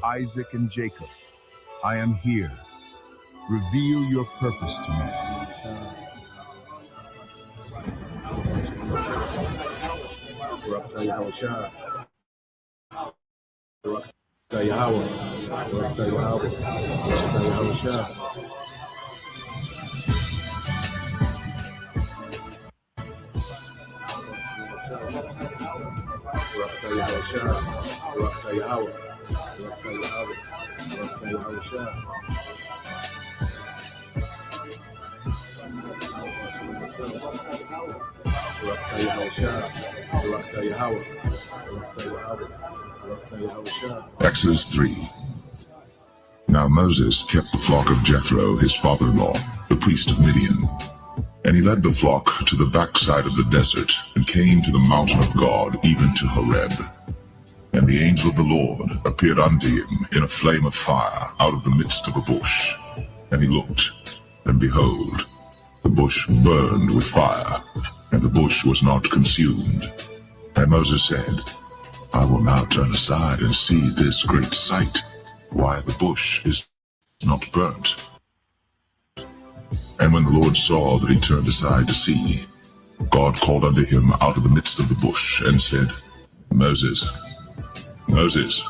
Isaac and Jacob, I am here. Reveal your purpose to me. Exodus 3. Now Moses kept the flock of Jethro, his father-in-law, the priest of Midian. And he led the flock to the backside of the desert, and came to the mountain of God, even to Horeb. And the angel of the Lord appeared unto him in a flame of fire out of the midst of a bush. And he looked, and behold, the bush burned with fire, and the bush was not consumed. And Moses said, I will now turn aside and see this great sight, why the bush is not burnt. And when the Lord saw that he turned aside to see, God called unto him out of the midst of the bush, and said, Moses, Moses.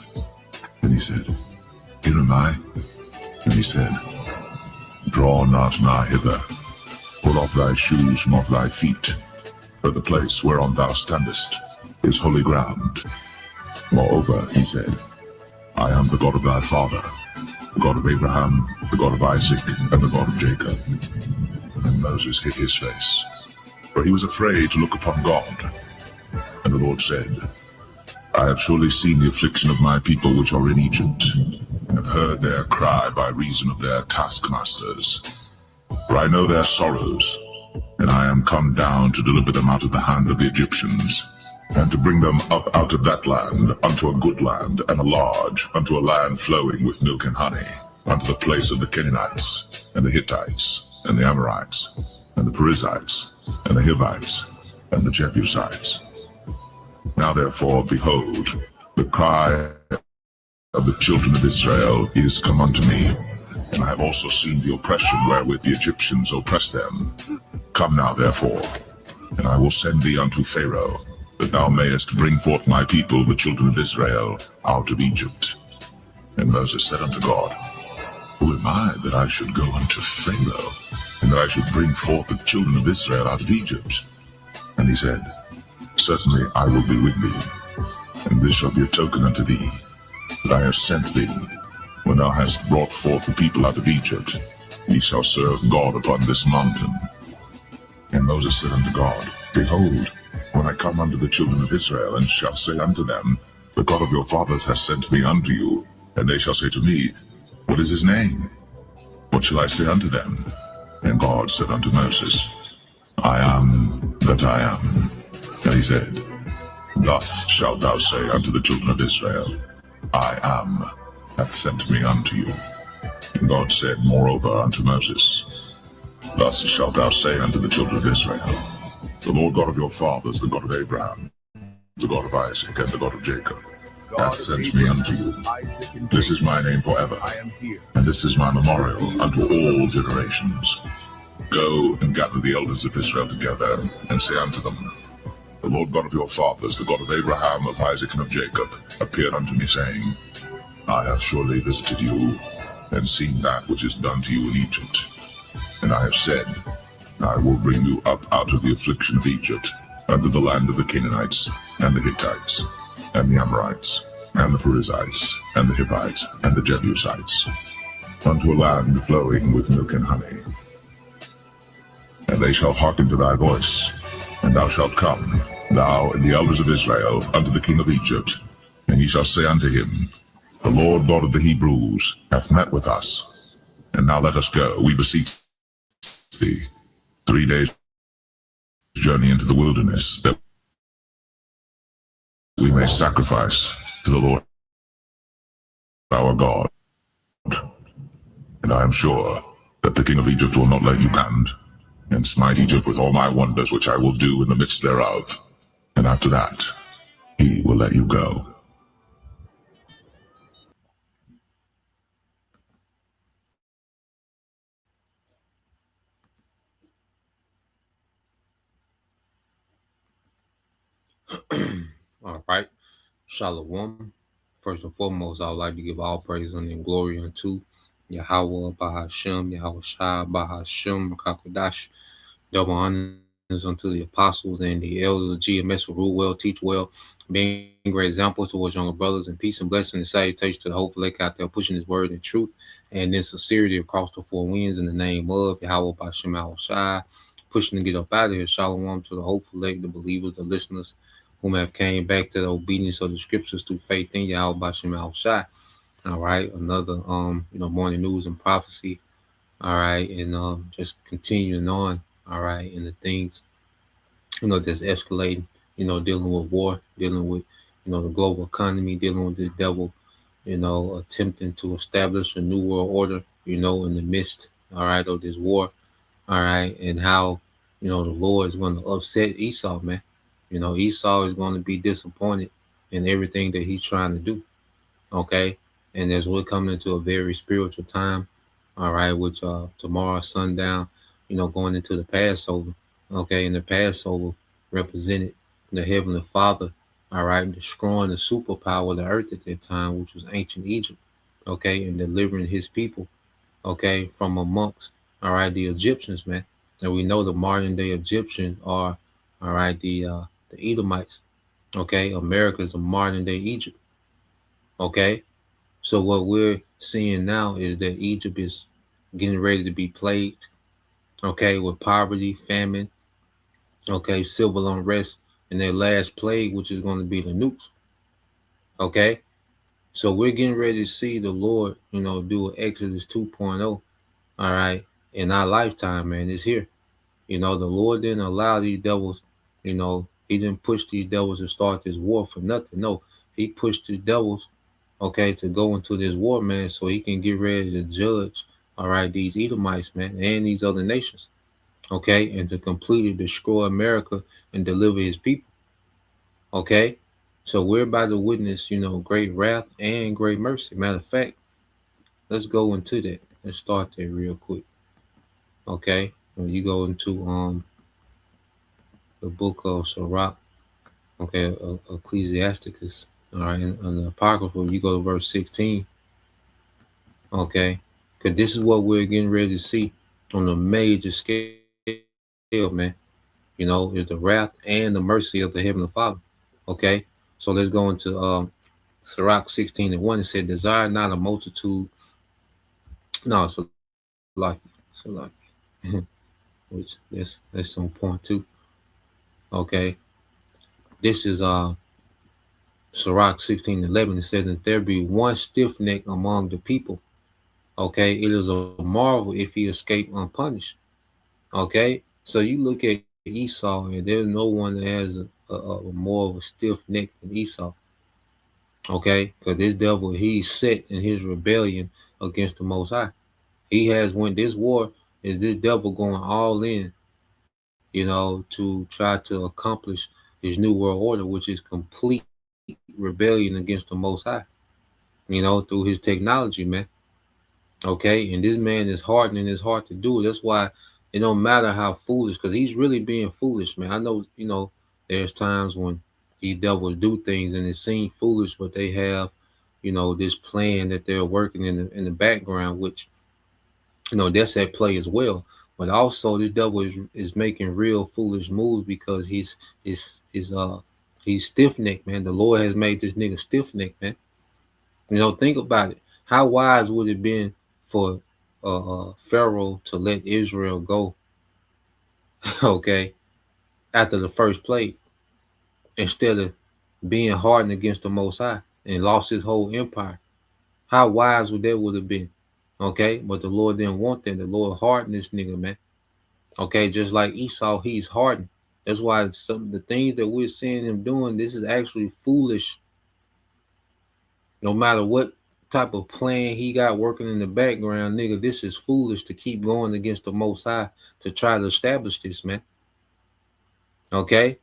And he said, Here am I. And he said, Draw not nigh hither, pull off thy shoes from off thy feet, for the place whereon thou standest is holy ground. Moreover, he said, I am the God of thy father, the God of Abraham, the God of Isaac, and the God of Jacob. And Moses hid his face, for he was afraid to look upon God. And the Lord said, I have surely seen the affliction of my people which are in Egypt, and have heard their cry by reason of their taskmasters. For I know their sorrows, and I am come down to deliver them out of the hand of the Egyptians, and to bring them up out of that land unto a good land, and a large, unto a land flowing with milk and honey, unto the place of the Canaanites, and the Hittites, and the Amorites, and the Perizzites, and the Hivites, and the Jebusites. Now therefore, behold, the cry of the children of Israel is come unto me, and I have also seen the oppression wherewith the Egyptians oppress them. Come now therefore, and I will send thee unto Pharaoh, that thou mayest bring forth my people, the children of Israel, out of Egypt. And Moses said unto God, Who am I that I should go unto Pharaoh, and that I should bring forth the children of Israel out of Egypt? And he said, Certainly I will be with thee, and this shall be a token unto thee, that I have sent thee. When thou hast brought forth the people out of Egypt, ye shall serve God upon this mountain. And Moses said unto God, Behold, when I come unto the children of Israel, and shall say unto them, The God of your fathers has sent me unto you, and they shall say to me, What is his name? What shall I say unto them? And God said unto Moses, I am that I am. And he said, Thus shalt thou say unto the children of Israel, I am hath sent me unto you. And God said moreover unto Moses, Thus shalt thou say unto the children of Israel, The Lord God of your fathers, the God of Abraham, the God of Isaac, and the God of Jacob, hath sent me unto you. This is my name forever, and this is my memorial unto all generations. Go and gather the elders of Israel together, and say unto them, The Lord God of your fathers, the God of Abraham, of Isaac, and of Jacob, appeared unto me, saying, I have surely visited you, and seen that which is done to you in Egypt. And I have said, I will bring you up out of the affliction of Egypt, unto the land of the Canaanites, and the Hittites, and the Amorites, and the Perizzites, and the Hivites, and the Jebusites, unto a land flowing with milk and honey. And they shall hearken to thy voice, and thou shalt come, thou and the elders of Israel, unto the king of Egypt, and ye shall say unto him, The Lord God of the Hebrews hath met with us. And now let us go, we beseech thee, 3 days' journey into the wilderness, that we may sacrifice to the Lord our God. And I am sure that the king of Egypt will not let you land, and smite Egypt with all my wonders which I will do in the midst thereof. And after that, he will let you go. All right. Shalom. First and foremost, I would like to give all praise and glory unto Yahweh Bahashem, Yahweh Shai Bahashem, Rakakwadash. Double honors unto the apostles and the elders of GMS who rule well, teach well, being great examples towards younger brothers, and peace and blessing and salutation to the hopeful lake out there pushing his word and truth and in sincerity across the four winds in the name of Yahweh Bashem Al Shai, pushing to get up out of here. Shalom to the hopeful lake, the believers, the listeners whom have came back to the obedience of the scriptures through faith in Yahweh Bashem Al Shai. All right, another morning news and prophecy. All right, and just continuing on. All right, and the things just escalating. Dealing with war, dealing with the global economy, dealing with the devil. Attempting to establish a new world order. In the midst. All right, of this war. All right, and how the Lord is going to upset Esau, man. Esau is going to be disappointed in everything that he's trying to do. Okay, and as we're coming into a very spiritual time, all right, which tomorrow sundown, going into the Passover. Okay, and the Passover represented the Heavenly Father, all right, destroying the superpower of the earth at that time, which was ancient Egypt. Okay, and delivering his people, okay, from amongst, all right, the Egyptians, man. And we know the modern day Egyptians are, all right, the Edomites. Okay, America is the modern day Egypt. Okay, so what we're seeing now is that Egypt is getting ready to be plagued, okay, with poverty, famine, okay, civil unrest, and their last plague, which is going to be the nukes. Okay, so we're getting ready to see the Lord, do an Exodus 2.0, all right, in our lifetime, man. It's here. The Lord didn't allow these devils, He didn't push these devils to start this war for nothing. No, He pushed these devils, okay, to go into this war, man, so He can get ready to judge, all right, these Edomites, man, and these other nations, okay, and to completely destroy America and deliver His people, okay. So we're about to witness, great wrath and great mercy. Matter of fact, let's go into that. Let's start there real quick, okay. When you go into the book of Sirach, okay, Ecclesiasticus, all right, in the Apocrypha, you go to verse 16, okay, because this is what we're getting ready to see on a major scale, man. Is the wrath and the mercy of the Heavenly Father, okay. So let's go into Sirach 16:1. It said, "Desire not a multitude." No, it's like, which that's some point too, okay. This is Sirach 16:11. It says, "If there be one stiff neck among the people, okay, it is a marvel if he escape unpunished." Okay, so you look at Esau, and there's no one that has a more of a stiff neck than Esau. Okay, because this devil, he's set in his rebellion against the Most High. He has went this war is this devil going all in, to try to accomplish his new world order, which is complete rebellion against the Most High. Through his technology, man. Okay, and this man is hardening his heart to do it. That's why it don't matter how foolish, because he's really being foolish, man. I know, there's times when these devils do things and it seems foolish, but they have, this plan that they're working in the background, which that's at play as well. But also, this devil is making real foolish moves because he's stiff necked, man. The Lord has made this nigga stiff necked, man. Think about it. How wise would it been for Pharaoh to let Israel go, okay, after the first plague, instead of being hardened against the Most High and lost his whole empire? How wise would have been? Okay, but the Lord didn't want that. The Lord hardened this nigga, man. Okay, just like Esau, he's hardened. That's why some of the things that we're seeing him doing, this is actually foolish. No matter what type of plan he got working in the background, nigga, this is foolish to keep going against the Most High to try to establish this, man. Okay?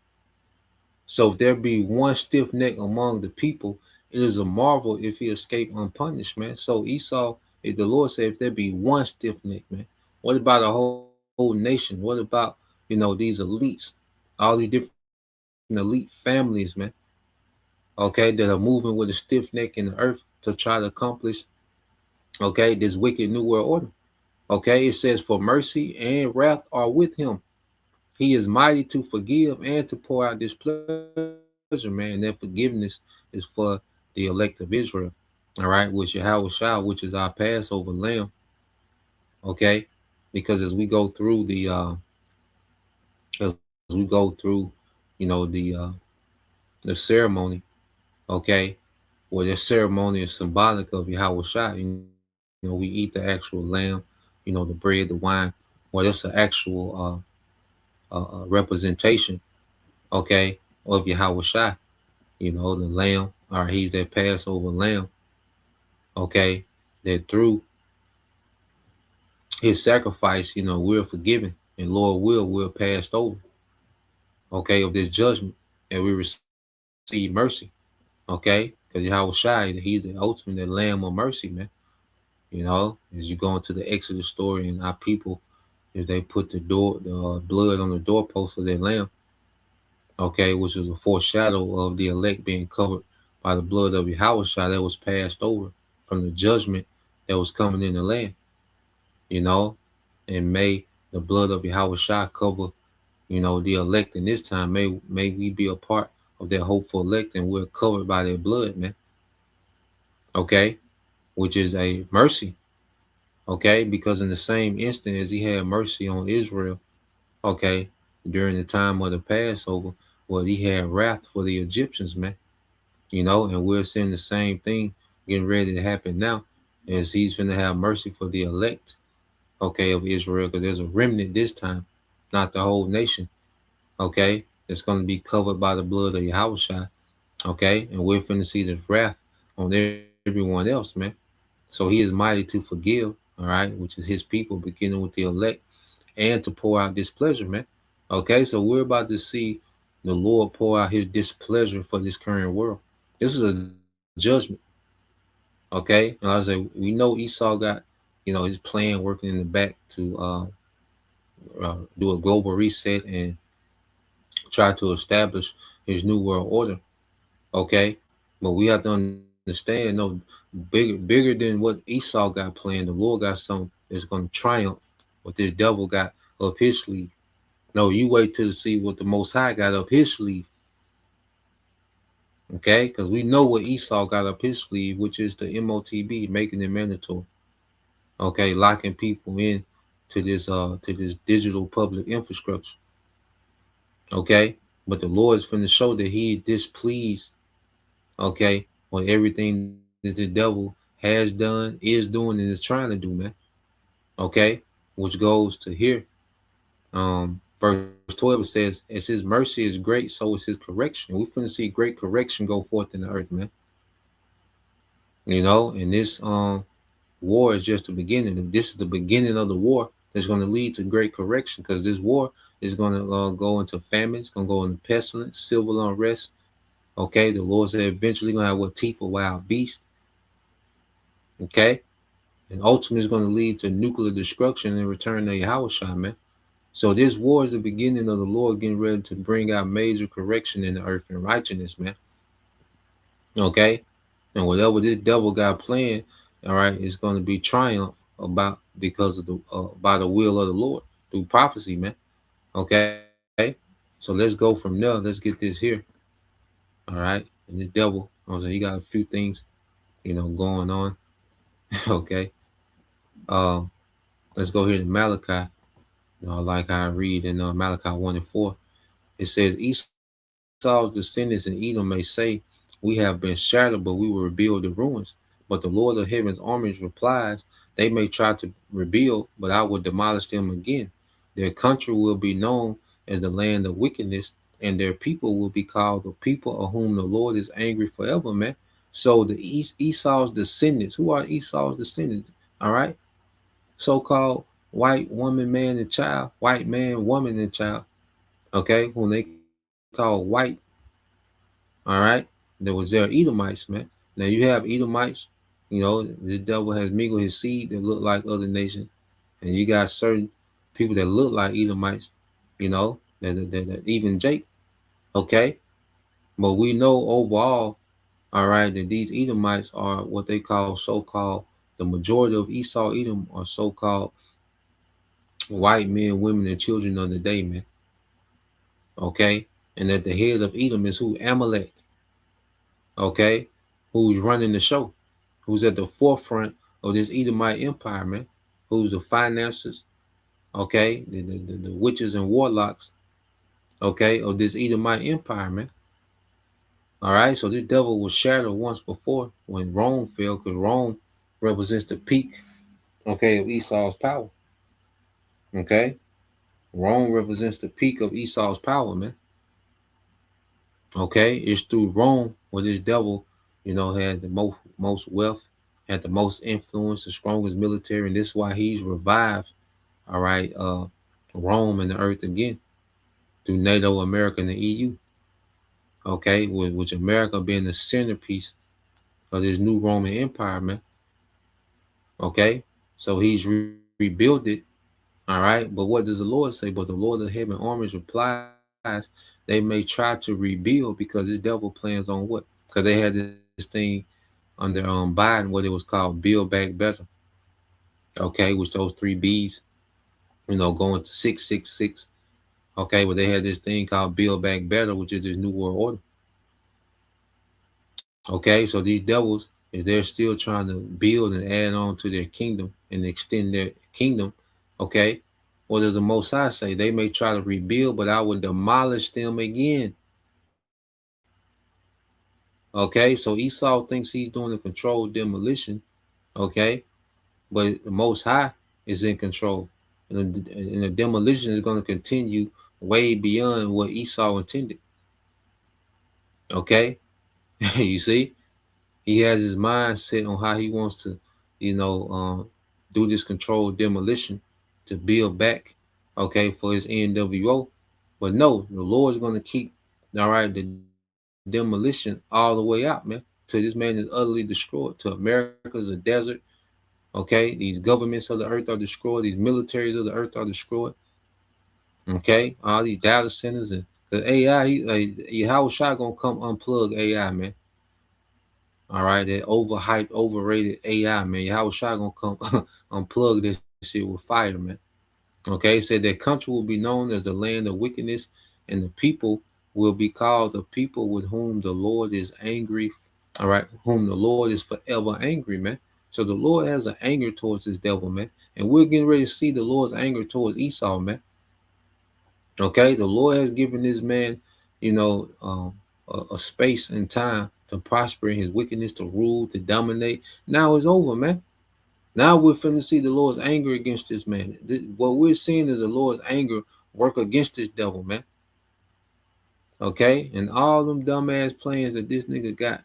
So if there be one stiff neck among the people, it is a marvel if he escape unpunished, man. So Esau, if the Lord said, if there be one stiff neck, man, what about a whole nation? What about, these elites, all these different nations? elite families, man, okay, that are moving with a stiff neck in the earth to try to accomplish, okay, this wicked new world order. Okay, it says, for mercy and wrath are with him. He is mighty to forgive and to pour out this pleasure, man. And that forgiveness is for the elect of Israel. All right, which Yahweh Shah, which is our Passover lamb. Okay, because as we go through as we go through, the ceremony, okay, well, the ceremony is symbolic of Yahweh Shah. We eat the actual lamb, the bread, the wine. Well, that's an actual representation, okay, of Yahweh Shai, the lamb, or he's that Passover lamb, okay, that through his sacrifice, we're forgiven, and Lord we're passed over, okay, of this judgment, and we receive mercy, okay, because Yahweh Shai, he's the ultimate lamb of mercy, man. As you go into the Exodus story, and our people, if they put the blood on the doorpost of their lamb, okay, which was a foreshadow of the elect being covered by the blood of Yahweh that was passed over from the judgment that was coming in the land, you know, and may the blood of Yahweh cover, the elect in this time. May we be a part of that hopeful elect, and we're covered by their blood, man. Okay, which is a mercy. Okay, because in the same instant as he had mercy on Israel, okay, during the time of the Passover, well, he had wrath for the Egyptians, man. And we're seeing the same thing getting ready to happen now, as he's going to have mercy for the elect, okay, of Israel, because there's a remnant this time, not the whole nation, okay, it's going to be covered by the blood of Yahweh, okay, and we're finna see this wrath on everyone else, man. So he is mighty to forgive, all right, which is his people, beginning with the elect, and to pour out displeasure, man. Okay, so we're about to see the Lord pour out his displeasure for this current world. This is a judgment. Okay, and like I say, we know Esau got, his plan working in the back to do a global reset and try to establish his new world order. Okay, but we have to understand, no, bigger than what Esau got planned. The Lord got something that's going to triumph what this devil got up his sleeve. No, you wait till to see what the Most High got up his sleeve. Okay, because we know what Esau got up his sleeve, which is the MOTB, making it mandatory. Okay, locking people in to this digital public infrastructure. Okay, but the Lord is going to show that He's displeased. Okay, on everything that the devil has done, is doing, and is trying to do, man. Okay, which goes to here. Verse 12 says, "As His mercy is great, so is His correction." We're going to see great correction go forth in the earth, man. And this war is just the beginning. This is the beginning of the war that's going to lead to great correction, because this war is going to go into famine. It's going to go into pestilence, civil unrest. Okay, the Lord said eventually going to have what, teeth of wild beast. Okay, and ultimately is going to lead to nuclear destruction and return to Yahweh, man. So this war is the beginning of the Lord getting ready to bring out major correction in the earth and righteousness, man. Okay, and whatever this devil got planned, all right, is going to be triumph about, because of the by the will of the Lord through prophecy, man. Okay, so let's go from there. Let's get this here. All right, and the devil, he got a few things, going on. Okay, um, let's go here to Malachi. Like I read in Malachi 1:4, it says, "Esau's descendants in Edom may say, we have been shattered, but we will rebuild the ruins. But the Lord of heaven's armies replies, they may try to rebuild, but I will demolish them again. Their country will be known as the land of wickedness, and their people will be called the people of whom the Lord is angry forever," man. So the Esau's descendants, who are Esau's descendants? All right, so-called white woman, man, and child, white man, woman, and child. Okay, whom they call white. All right, there was their Edomites, man. Now you have Edomites. The devil has mingled his seed that look like other nations, and you got certain people that look like Edomites. That even Jake. Okay, but we know overall, all right, that these Edomites are what they call so-called the majority of Esau Edom are so-called white men, women, and children of the day, man. Okay, and at the head of Edom is who? Amalek. Okay, who's running the show? Who's at the forefront of this Edomite empire, man? Who's the financiers? Okay, the witches and warlocks. Okay, of this Edomite empire, man. All right, so this devil was shattered once before when Rome fell, because Rome represents the peak, okay, of Esau's power. Okay, Rome represents the peak of Esau's power, man. Okay, it's through Rome where this devil, had the most wealth, had the most influence, the strongest military, and this is why he's revived. All right, Rome and the earth again through NATO, America, and the EU. Okay, with which America being the centerpiece of this new Roman Empire, man. Okay, so he's rebuilt it. All right, but what does the Lord say? But the Lord of heaven armies replies, they may try to rebuild because this devil plans on what? Because they had this thing under Biden, what it was called Build Back Better. Okay, which those three B's, going to 666. Okay, but they had this thing called Build Back Better, which is this New World Order. Okay, so these devils, if they're still trying to build and add on to their kingdom and extend their kingdom, okay, what does the Most High say? They may try to rebuild, but I will demolish them again. Okay, so Esau thinks he's doing a controlled demolition, okay, but the Most High is in control. And the demolition is going to continue way beyond what Esau intended. Okay, you see? He has his mind set on how he wants to, do this controlled demolition to build back, okay, for his NWO. But no, the Lord is going to keep, all right, the demolition all the way out, man, till this man is utterly destroyed, till America is a desert, okay? These governments of the earth are destroyed, these militaries of the earth are destroyed, okay? All these data centers and the AI, how Shai gonna come unplug AI, man? All right, that overhyped, overrated AI, man. How Shai gonna come unplug this shit with fire, man? Okay, said that country will be known as the land of wickedness, and the people will be called the people with whom the Lord is angry. All right, whom the Lord is forever angry, man. So the Lord has an anger towards this devil, man, and we're getting ready to see the Lord's anger towards Esau, man. Okay, the Lord has given this man, a space and time to prosper in his wickedness, to rule, to dominate. Now it's over, man. Now we're finna see the Lord's anger against this man. What we're seeing is the Lord's anger work against this devil, man. Okay, and all them dumbass plans that this nigga got.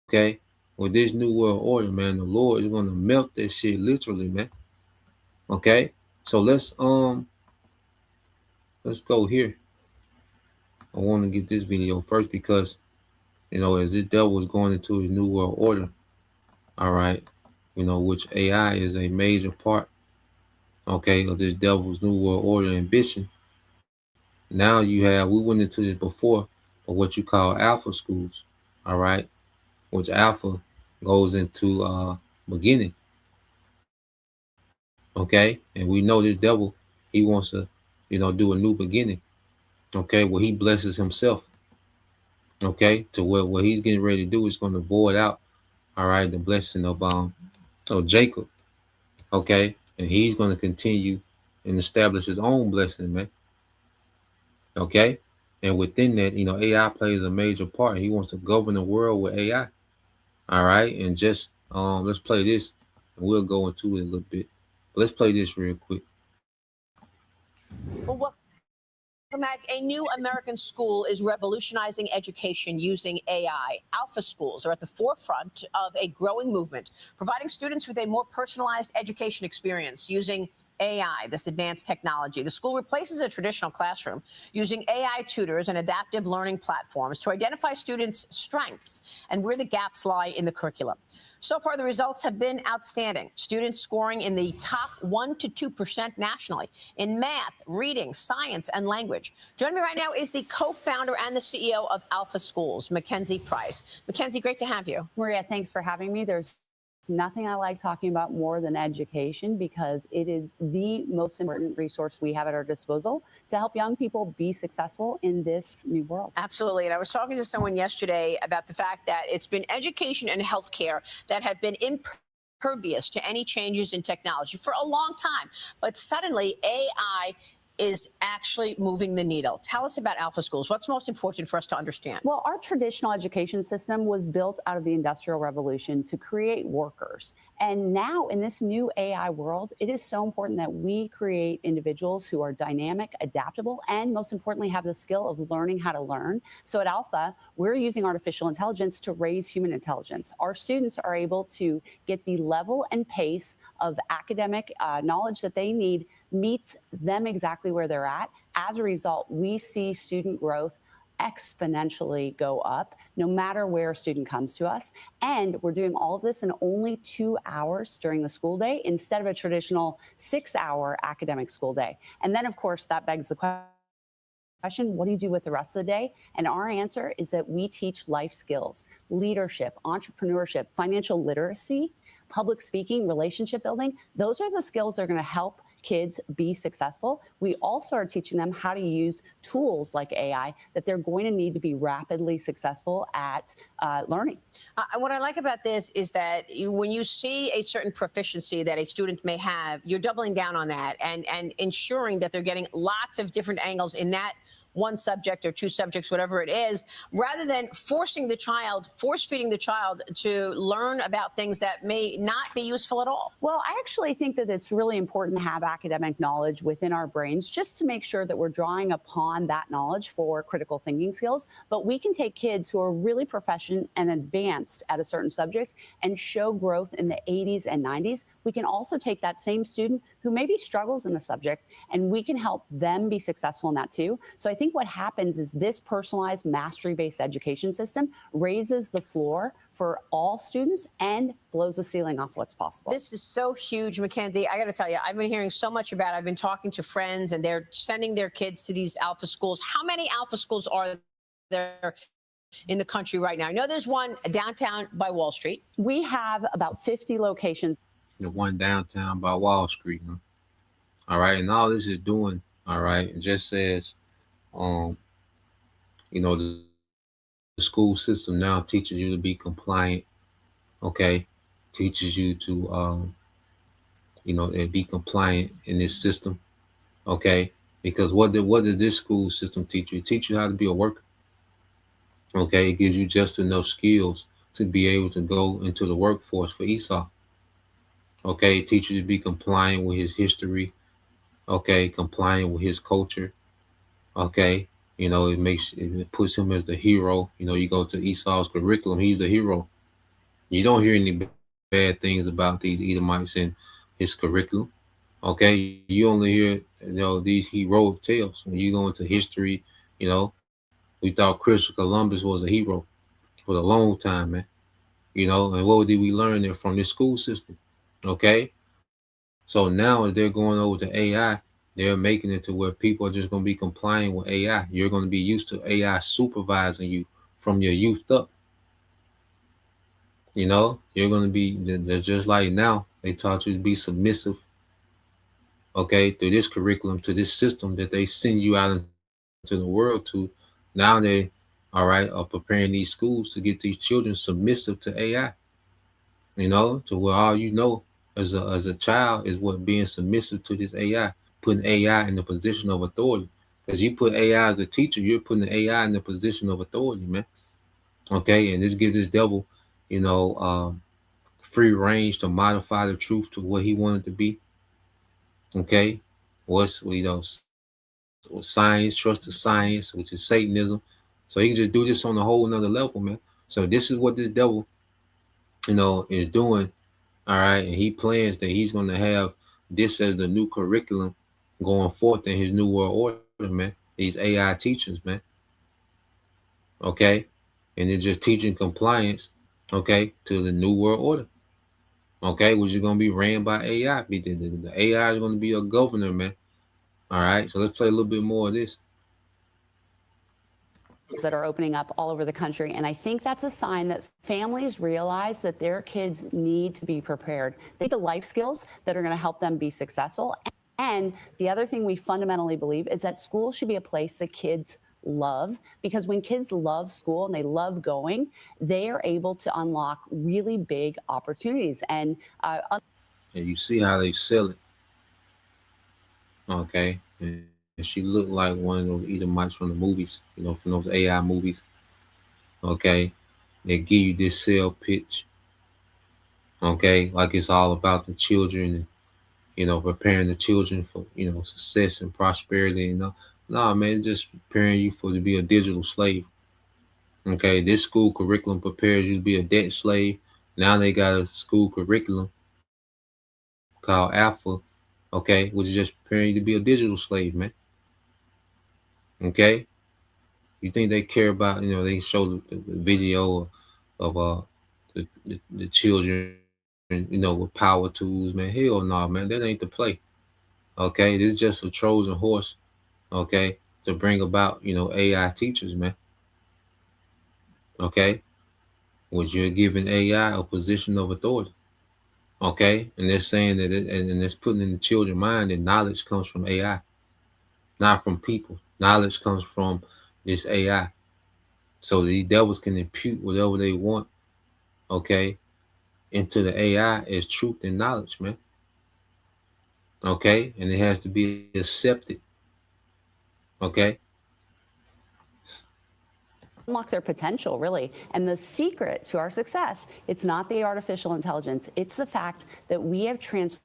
Okay, with this new world order, man, the Lord is gonna melt that shit literally, man. Okay, so let's go here. I want to get this video first because as this devil is going into his new world order, all right, which AI is a major part, okay, of this devil's new world order ambition. Now we went into this before, of what you call alpha schools, all right, which alpha goes into beginning, okay, and we know this devil, he wants to, do a new beginning, okay, where he blesses himself, okay, to where what he's getting ready to do is going to void out, all right, the blessing of Jacob, okay, and he's going to continue and establish his own blessing, man. Okay, and within that, AI plays a major part. He wants to govern the world with AI. All right, and just let's play this, and we'll go into it a little bit. Let's play this real quick. Well, a new American school is revolutionizing education using AI. Alpha schools are at the forefront of a growing movement, providing students with a more personalized education experience using AI, this advanced technology. The school replaces a traditional classroom using AI tutors and adaptive learning platforms to identify students' strengths and where the gaps lie in the curriculum. So far, the results have been outstanding. Students scoring in the top 1% to 2% nationally in math, reading, science, and language. Joining me right now is the co-founder and the CEO of Alpha Schools, Mackenzie Price. Mackenzie, great to have you. Maria, thanks for having me. There's nothing I like talking about more than education because it is the most important resource we have at our disposal to help young people be successful in this new world. Absolutely. And I was talking to someone yesterday about the fact that it's been education and healthcare that have been impervious to any changes in technology for a long time. But suddenly AI is actually moving the needle. Tell us about Alpha Schools. What's most important for us to understand? Well, our traditional education system was built out of the Industrial Revolution to create workers. And now in this new AI world, it is so important that we create individuals who are dynamic, adaptable, and most importantly, have the skill of learning how to learn. So at Alpha, we're using artificial intelligence to raise human intelligence. Our students are able to get the level and pace of academic knowledge that they need meets them exactly where they're at. As a result, we see student growth exponentially go up no matter where a student comes to us. And we're doing all of this in only 2 hours during the school day instead of a traditional 6-hour academic school day. And then, of course, that begs the question, what do you do with the rest of the day? And our answer is that we teach life skills, leadership, entrepreneurship, financial literacy, public speaking, relationship building. Those are the skills that are going to help kids be successful. We also are teaching them how to use tools like AI that they're going to need to be rapidly successful at learning. What I like about this is that when you see a certain proficiency that a student may have, you're doubling down on that and ensuring that they're getting lots of different angles in that one subject or two subjects, whatever it is, rather than force-feeding the child to learn about things that may not be useful at all. Well, I actually think that it's really important to have academic knowledge within our brains just to make sure that we're drawing upon that knowledge for critical thinking skills. But we can take kids who are really proficient and advanced at a certain subject and show growth in the 80s and 90s. We can also take that same student who maybe struggles in the subject and we can help them be successful in that too. So I think what happens is this personalized mastery-based education system raises the floor for all students and blows the ceiling off what's possible. This is so huge, Mackenzie. I got to tell you, I've been hearing so much about it. I've been talking to friends and they're sending their kids to these Alpha Schools. How many Alpha Schools are there in the country right now? I know there's one downtown by Wall Street. We have about 50 locations. The one downtown by Wall Street. Huh? All right. And all this is doing, all right, it just says, the school system now teaches you to be compliant, okay? Teaches you to, be compliant in this system, okay? Because what did this school system teach you? It teach you how to be a worker, okay? It gives you just enough skills to be able to go into the workforce for Esau, okay? It teaches you to be compliant with his history, okay? Compliant with his culture, okay? It puts him as the hero. You go to Esau's curriculum, he's the hero. You don't hear any bad things about these Edomites in his curriculum. Okay. You only hear, these heroic tales. When you go into history, we thought Christopher Columbus was a hero for a long time, man. And what did we learn there from this school system? Okay. So now as they're going over to AI, they're making it to where people are just going to be compliant with AI. You're going to be used to AI supervising you from your youth up. You're going to be just like now. They taught you to be submissive, okay, through this curriculum, to this system that they send you out into the world to. Now they, all right, are preparing these schools to get these children submissive to AI, to where all as a child is what being submissive to this AI. Putting AI in the position of authority. Because you put AI as a teacher, you're putting the AI in the position of authority, man. Okay, and this gives this devil, free range to modify the truth to what he wanted to be. Okay, science, trust of science, which is Satanism. So he can just do this on a whole nother level, man. So this is what this devil, is doing. All right, and he plans that he's going to have this as the new curriculum going forth in his new world order, man. These AI teachers, man. Okay, and they're just teaching compliance, okay, to the new world order, okay, which is gonna be ran by AI. The AI is gonna be a governor, man. All right, so let's play a little bit more of this. That are opening up all over the country. And I think that's a sign that families realize that their kids need to be prepared. They need the life skills that are going to help them be successful. And the other thing we fundamentally believe is that school should be a place that kids love, because when kids love school and they love going, they are able to unlock really big opportunities. And you see how they sell it, okay? And she looked like one of those Edomites from the movies, from those AI movies, okay? They give you this sell pitch, okay, like it's all about the children and preparing the children for success and prosperity. No, man, just preparing you to be a digital slave. Okay, this school curriculum prepares you to be a debt slave. Now they got a school curriculum called Alpha, okay, which is just preparing you to be a digital slave, man. Okay, you think they care about? They show the video of the children, with power tools, man. Hell no, man, that ain't the play. Okay, this is just a Trojan horse, okay, to bring about AI teachers, man. Okay, which you're giving AI a position of authority. Okay, and they're saying that and it's putting in the children's mind that knowledge comes from AI, not from people. Knowledge comes from this AI. So these devils can impute whatever they want, okay, into the AI as truth and knowledge, man. Okay, and it has to be accepted. Okay. Unlock their potential, really. And the secret to our success, it's not the artificial intelligence. It's the fact that we have transformed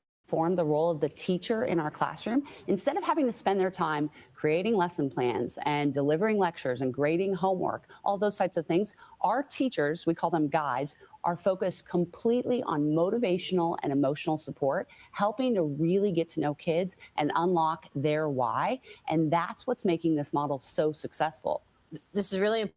the role of the teacher in our classroom. Instead of having to spend their time creating lesson plans and delivering lectures and grading homework, all those types of things, our teachers, we call them guides, are focused completely on motivational and emotional support, helping to really get to know kids and unlock their why. And that's what's making this model so successful. This is really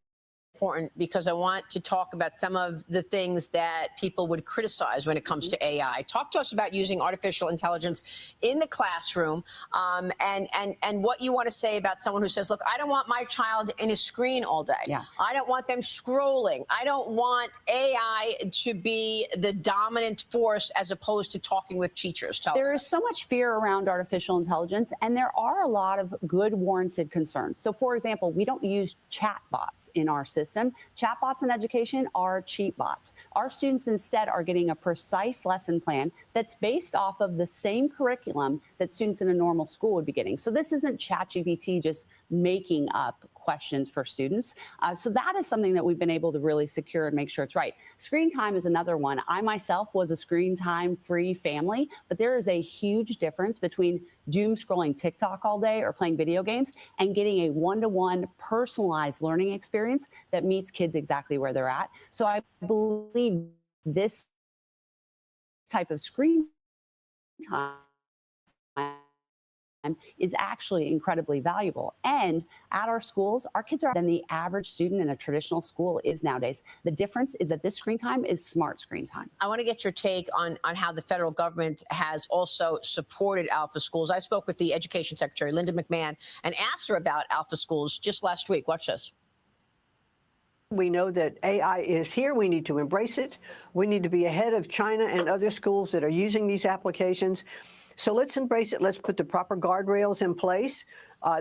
important because I want to talk about some of the things that people would criticize when it comes to AI. Talk to us about using artificial intelligence in the classroom, and what you want to say about someone who says, look, I don't want my child in a screen all day. Yeah. I don't want them scrolling. I don't want AI to be the dominant force as opposed to talking with teachers. There is so much fear around artificial intelligence, and there are a lot of good warranted concerns. So, for example, we don't use chatbots in our system. Chatbots in education are cheat bots. Our students instead are getting a precise lesson plan that's based off of the same curriculum that students in a normal school would be getting. So this isn't ChatGPT just making up questions for students. So that is something that we've been able to really secure and make sure it's right. Screen time is another one. I myself was a screen time free family, but there is a huge difference between doom scrolling TikTok all day or playing video games and getting a one-to-one personalized learning experience that meets kids exactly where they're at. So I believe this type of screen time is actually incredibly valuable. And at our schools, our kids are than the average student in a traditional school is nowadays. The difference is that this screen time is smart screen time. I want to get your take on how the federal government has also supported Alpha Schools. I spoke with the Education Secretary, Linda McMahon, and asked her about Alpha Schools just last week. Watch this. We know that AI is here. We need to embrace it. We need to be ahead of China and other schools that are using these applications. So let's embrace it. Let's put the proper guardrails in place.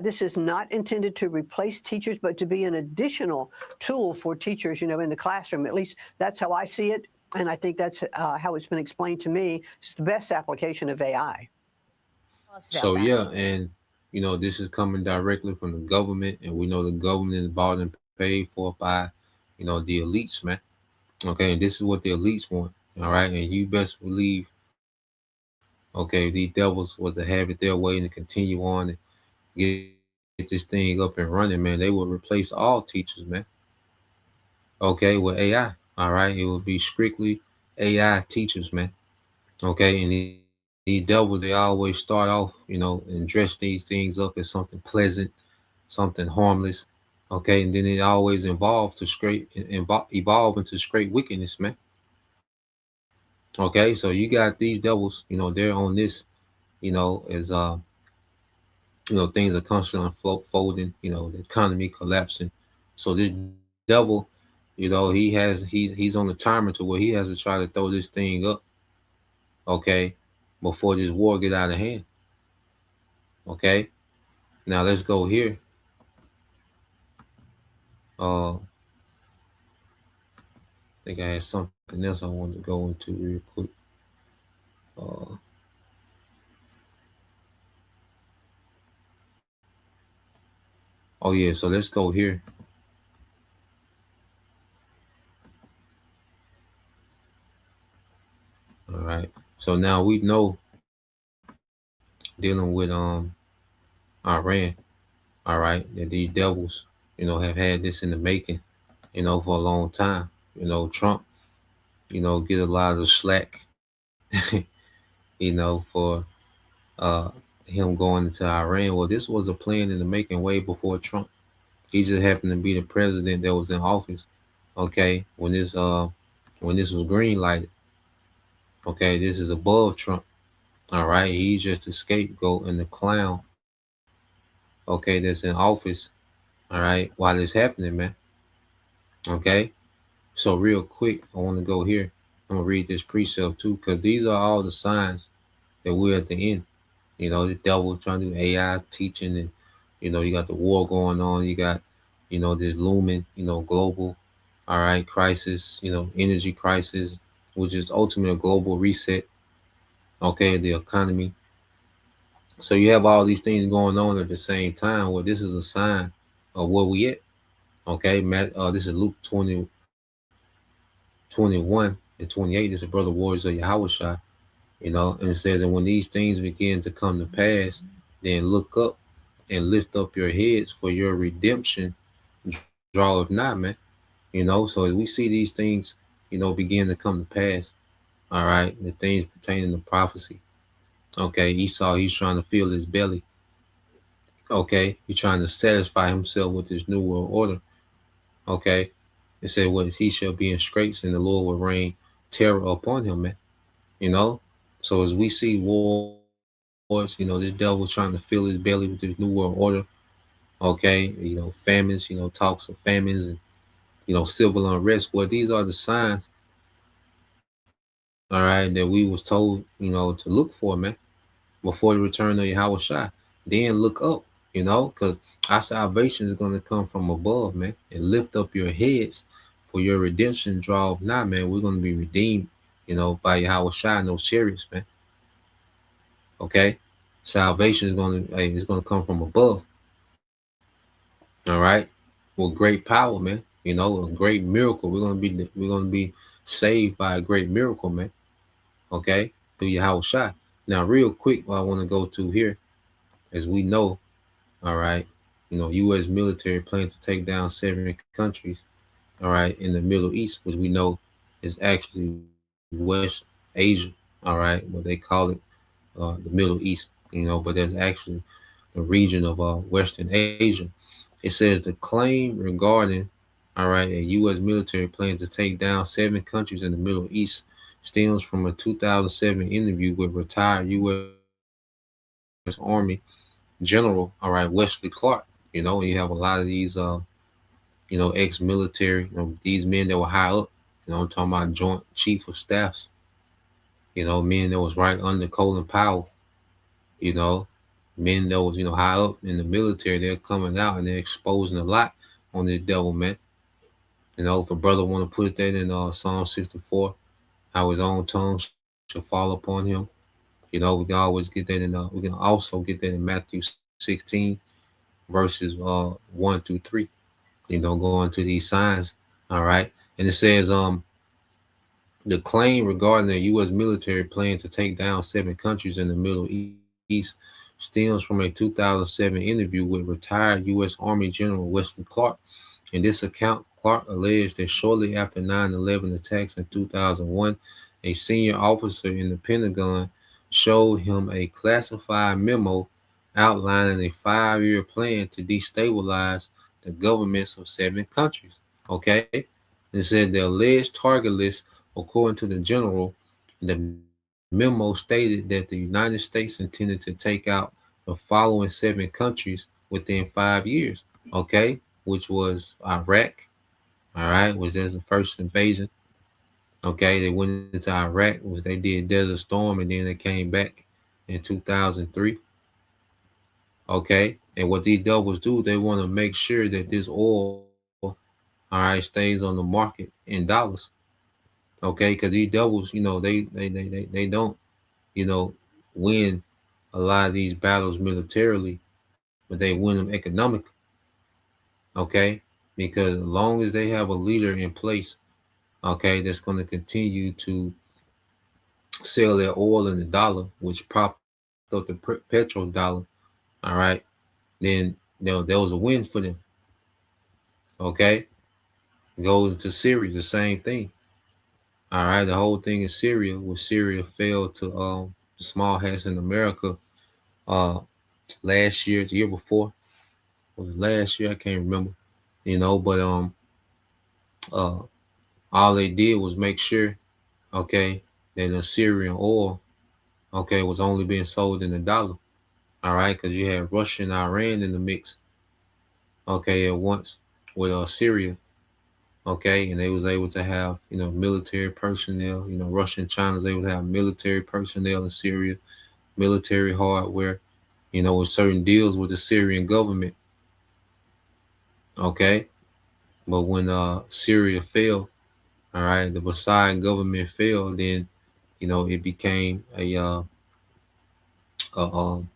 This is not intended to replace teachers, but to be an additional tool for teachers, in the classroom. At least that's how I see it. And I think that's how it's been explained to me. It's the best application of AI. So, yeah, and, this is coming directly from the government. And we know the government is bought and paid for by, the elites, man. Okay, and this is what the elites want. All right, and you best believe, okay, these devils was to have it their way and to continue on and get this thing up and running, man. They will replace all teachers, man. Okay, with AI. All right, it will be strictly AI teachers, man. Okay, and these devils, they always start off, and dress these things up as something pleasant, something harmless, okay, and then it always evolve into straight wickedness, man. Okay, so you got these devils, they're on this, as things are constantly unfolding, the economy collapsing. So this devil, he's on the timer to where he has to try to throw this thing up, okay, before this war get out of hand. Okay, now let's go here. I think I had something else I wanted to go into real quick. Uh, oh yeah, so let's go here. All right. So now we know dealing with Iran, all right, that these devils, have had this in the making, for a long time. Trump, get a lot of slack, for uh him going into Iran. Well, this was a plan in the making way before Trump. He just happened to be the president that was in office, okay, when this was green lighted. Okay, this is above Trump. All right, he's just a scapegoat and the clown, okay, that's in office. All right, while this happening, man. Okay, so real quick, I want to go here. I'm gonna read this precept too, because these are all the signs that we're at the end. The devil trying to do AI teaching, and you got the war going on. You got, this looming, global, all right, crisis. Energy crisis, which is ultimately a global reset. Okay, the economy. So you have all these things going on at the same time. Well, this is a sign of where we at. Okay, Matt. This is Luke 20, 21 and 28. This is Brother Warriors of Yahweh. And it says, and when these things begin to come to pass, then look up and lift up your heads, for your redemption draweth nigh, man. So as we see these things, begin to come to pass, all right, the things pertaining to prophecy. Okay, Esau, he's trying to fill his belly. Okay, he's trying to satisfy himself with this new world order. Okay, it said, what he shall be in straits, and the Lord will rain terror upon him, man. So as we see wars, this devil trying to fill his belly with this new world order. Okay, famines, talks of famines, and civil unrest. Well, these are the signs, all right, that we was told, to look for, man, before the return of Yahweh Shai. Then look up, because our salvation is going to come from above, man, and lift up your heads, for your redemption draw nigh, man. We're going to be redeemed, by Yahweh Shai and those chariots, man. Okay, salvation is going to come from above. All right, with great power, man. A great miracle. We're gonna be saved by a great miracle, man. Okay, through Yahweh Shai. Now, real quick, what I want to go to here, as we know, all right, U.S. military plans to take down 7 countries, all right, in the Middle East, which we know is actually West Asia, all right, what they call it, the Middle East, but that's actually the region of Western Asia. It says the claim regarding, all right, a U.S. military plan to take down 7 countries in the Middle East stems from a 2007 interview with retired U.S. Army General, all right, Wesley Clark. And you have a lot of these, ex-military, these men that were high up. I'm talking about Joint Chief of Staffs. Men that was right under Colin Powell. Men that was, high up in the military. They're coming out and they're exposing a lot on this devil, man. If a brother want to put that in Psalm 64, how his own tongue shall fall upon him. We can always get that we can also get that in Matthew 16, verses 1 through 3. Going to these signs. All right. And it says, the claim regarding the U.S. military plan to take down 7 countries in the Middle East stems from a 2007 interview with retired U.S. Army General Wesley Clark. In this account, Clark alleged that shortly after 9/11 attacks in 2001, a senior officer in the Pentagon showed him a classified memo outlining a 5-year plan to destabilize the governments of 7 countries. Okay? It said the alleged target list, according to the general, the memo stated that the United States intended to take out the following 7 countries within 5 years. Okay? Which was Iraq, all right, was as the first invasion. Okay, they went into Iraq, was they did Desert Storm, and then they came back in 2003. Okay, and what these devils do, they want to make sure that this oil, all right, stays on the market in dollars. Okay, because these devils, they don't, you know, win a lot of these battles militarily, but they win them economically. Okay, because as long as they have a leader in place, okay, that's going to continue to sell their oil in the dollar, which propped up the petrodollar, all right, then there was a win for them. Okay, goes into Syria, the same thing. All right, the whole thing in Syria, where Syria failed to the small hats in America uh last year, the year before, was it last year? I can't remember. But uh all they did was make sure, okay, that the Syrian oil, okay, was only being sold in the dollar. All right, because you had Russia and Iran in the mix, okay, at once with Syria, okay, and they was able to have military personnel. Russia and China was able to have military personnel in Syria, military hardware, with certain deals with the Syrian government, okay. But when Syria fell, all right, the Bashar government fell, then it became a, um,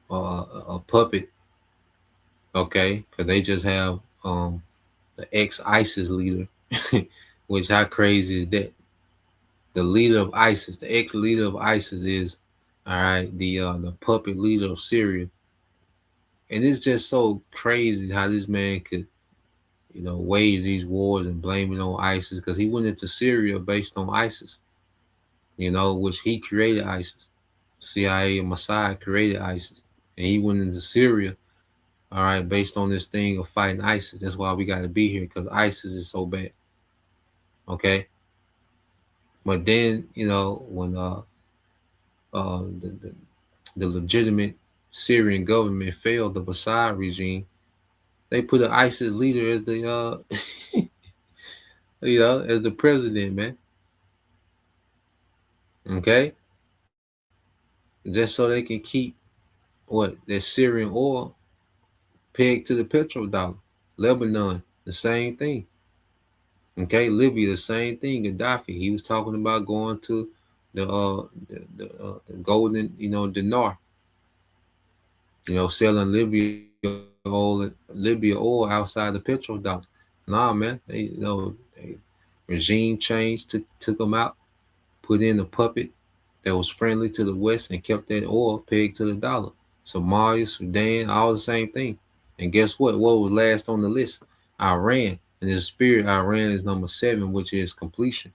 a puppet, okay, because they just have the ex-ISIS leader, which how crazy is that? The leader of ISIS, the ex-leader of ISIS is, all right, the puppet leader of Syria, and it's just so crazy how this man could, wage these wars and blame it on ISIS because he went into Syria based on ISIS, which he created ISIS. CIA and Mossad created ISIS, and he went into Syria, all right, based on this thing of fighting ISIS. That's why we got to be here because ISIS is so bad. Okay, but then when the legitimate Syrian government failed the Bashar regime, they put an ISIS leader as the as the president, man. Okay, just so they can keep their Syrian oil pegged to the petrodollar. Lebanon, the same thing. Okay, Libya, the same thing. Gaddafi, he was talking about going to the golden dinar. Selling Libya oil outside the petrodollar. Nah, man, they regime change took them out, put in a puppet that was friendly to the West and kept that oil pegged to the dollar. Somalia, Sudan, all the same thing. And guess what? What was last on the list? Iran. And in the spirit, Iran is number 7, which is completion.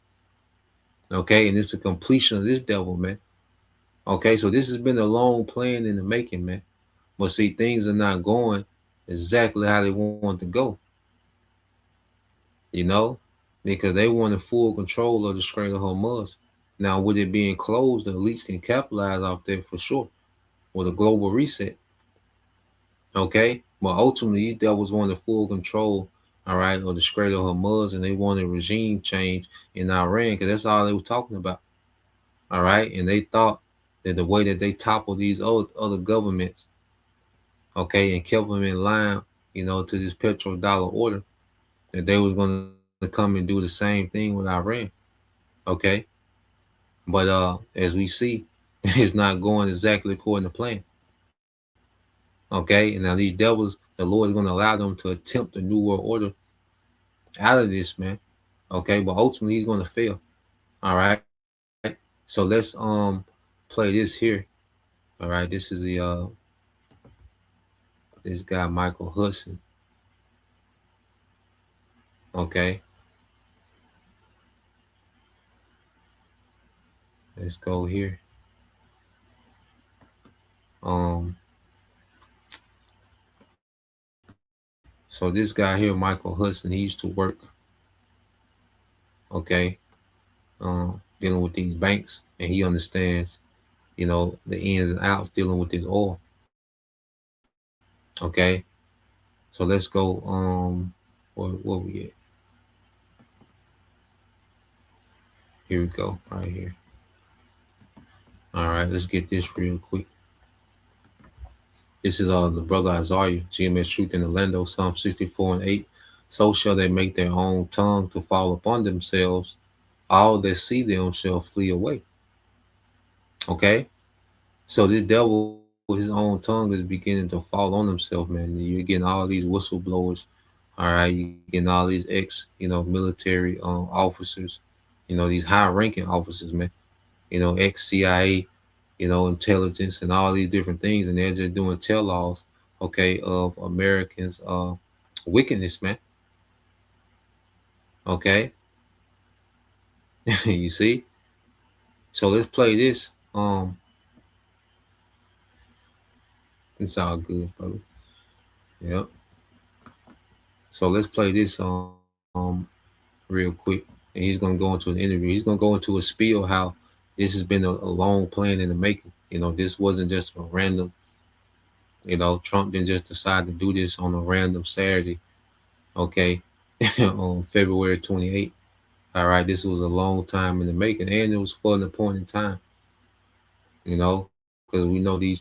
Okay, and it's the completion of this devil, man. Okay, so this has been a long plan in the making, man. But see, things are not going exactly how they want to go. You know, because they wanted full control of the Strait of Hormuz. Now, with it being closed, the elites can capitalize off there for sure with a global reset. Okay, but ultimately, that was wanted full control, all right, of the Strait of Hormuz, and they wanted regime change in Iran because that's all they were talking about. All right, and they thought that the way that they toppled these other governments, okay, and kept them in line, to this petrodollar order, that they was going to come and do the same thing with Iran. Okay, but as we see, it's not going exactly according to plan. Okay, and now these devils, the Lord is going to allow them to attempt the new world order out of this, man. Okay, but ultimately he's going to fail. All right, so let's play this here. All right, this is the this guy Michael Hudson. Okay, let's go here. So this guy here, Michael Hudson, he used to work, okay, dealing with these banks, and he understands, the ins and outs dealing with this oil. Okay, so let's go. Where we at? Here we go, right here. All right, let's get this real quick. This is the brother Isaiah, GMS Truth in the Lando, Psalm 64 and 8. So shall they make their own tongue to fall upon themselves. All that see them shall flee away. Okay? So this devil, his own tongue is beginning to fall on himself, man. You're getting all these whistleblowers. All right, you're getting all these military officers, these high-ranking officers, man. Ex-CIA, intelligence and all these different things, and they're just doing tell-alls, okay, of Americans' wickedness, man. Okay, you see. So let's play this. It's all good, brother. Yep. So let's play this real quick, and he's gonna go into an interview. He's gonna go into a spiel how this has been a long plan in the making. This wasn't just a random. Trump didn't just decide to do this on a random Saturday, okay, on February 28th. All right, this was a long time in the making, and it was for an appointed time. Because we know these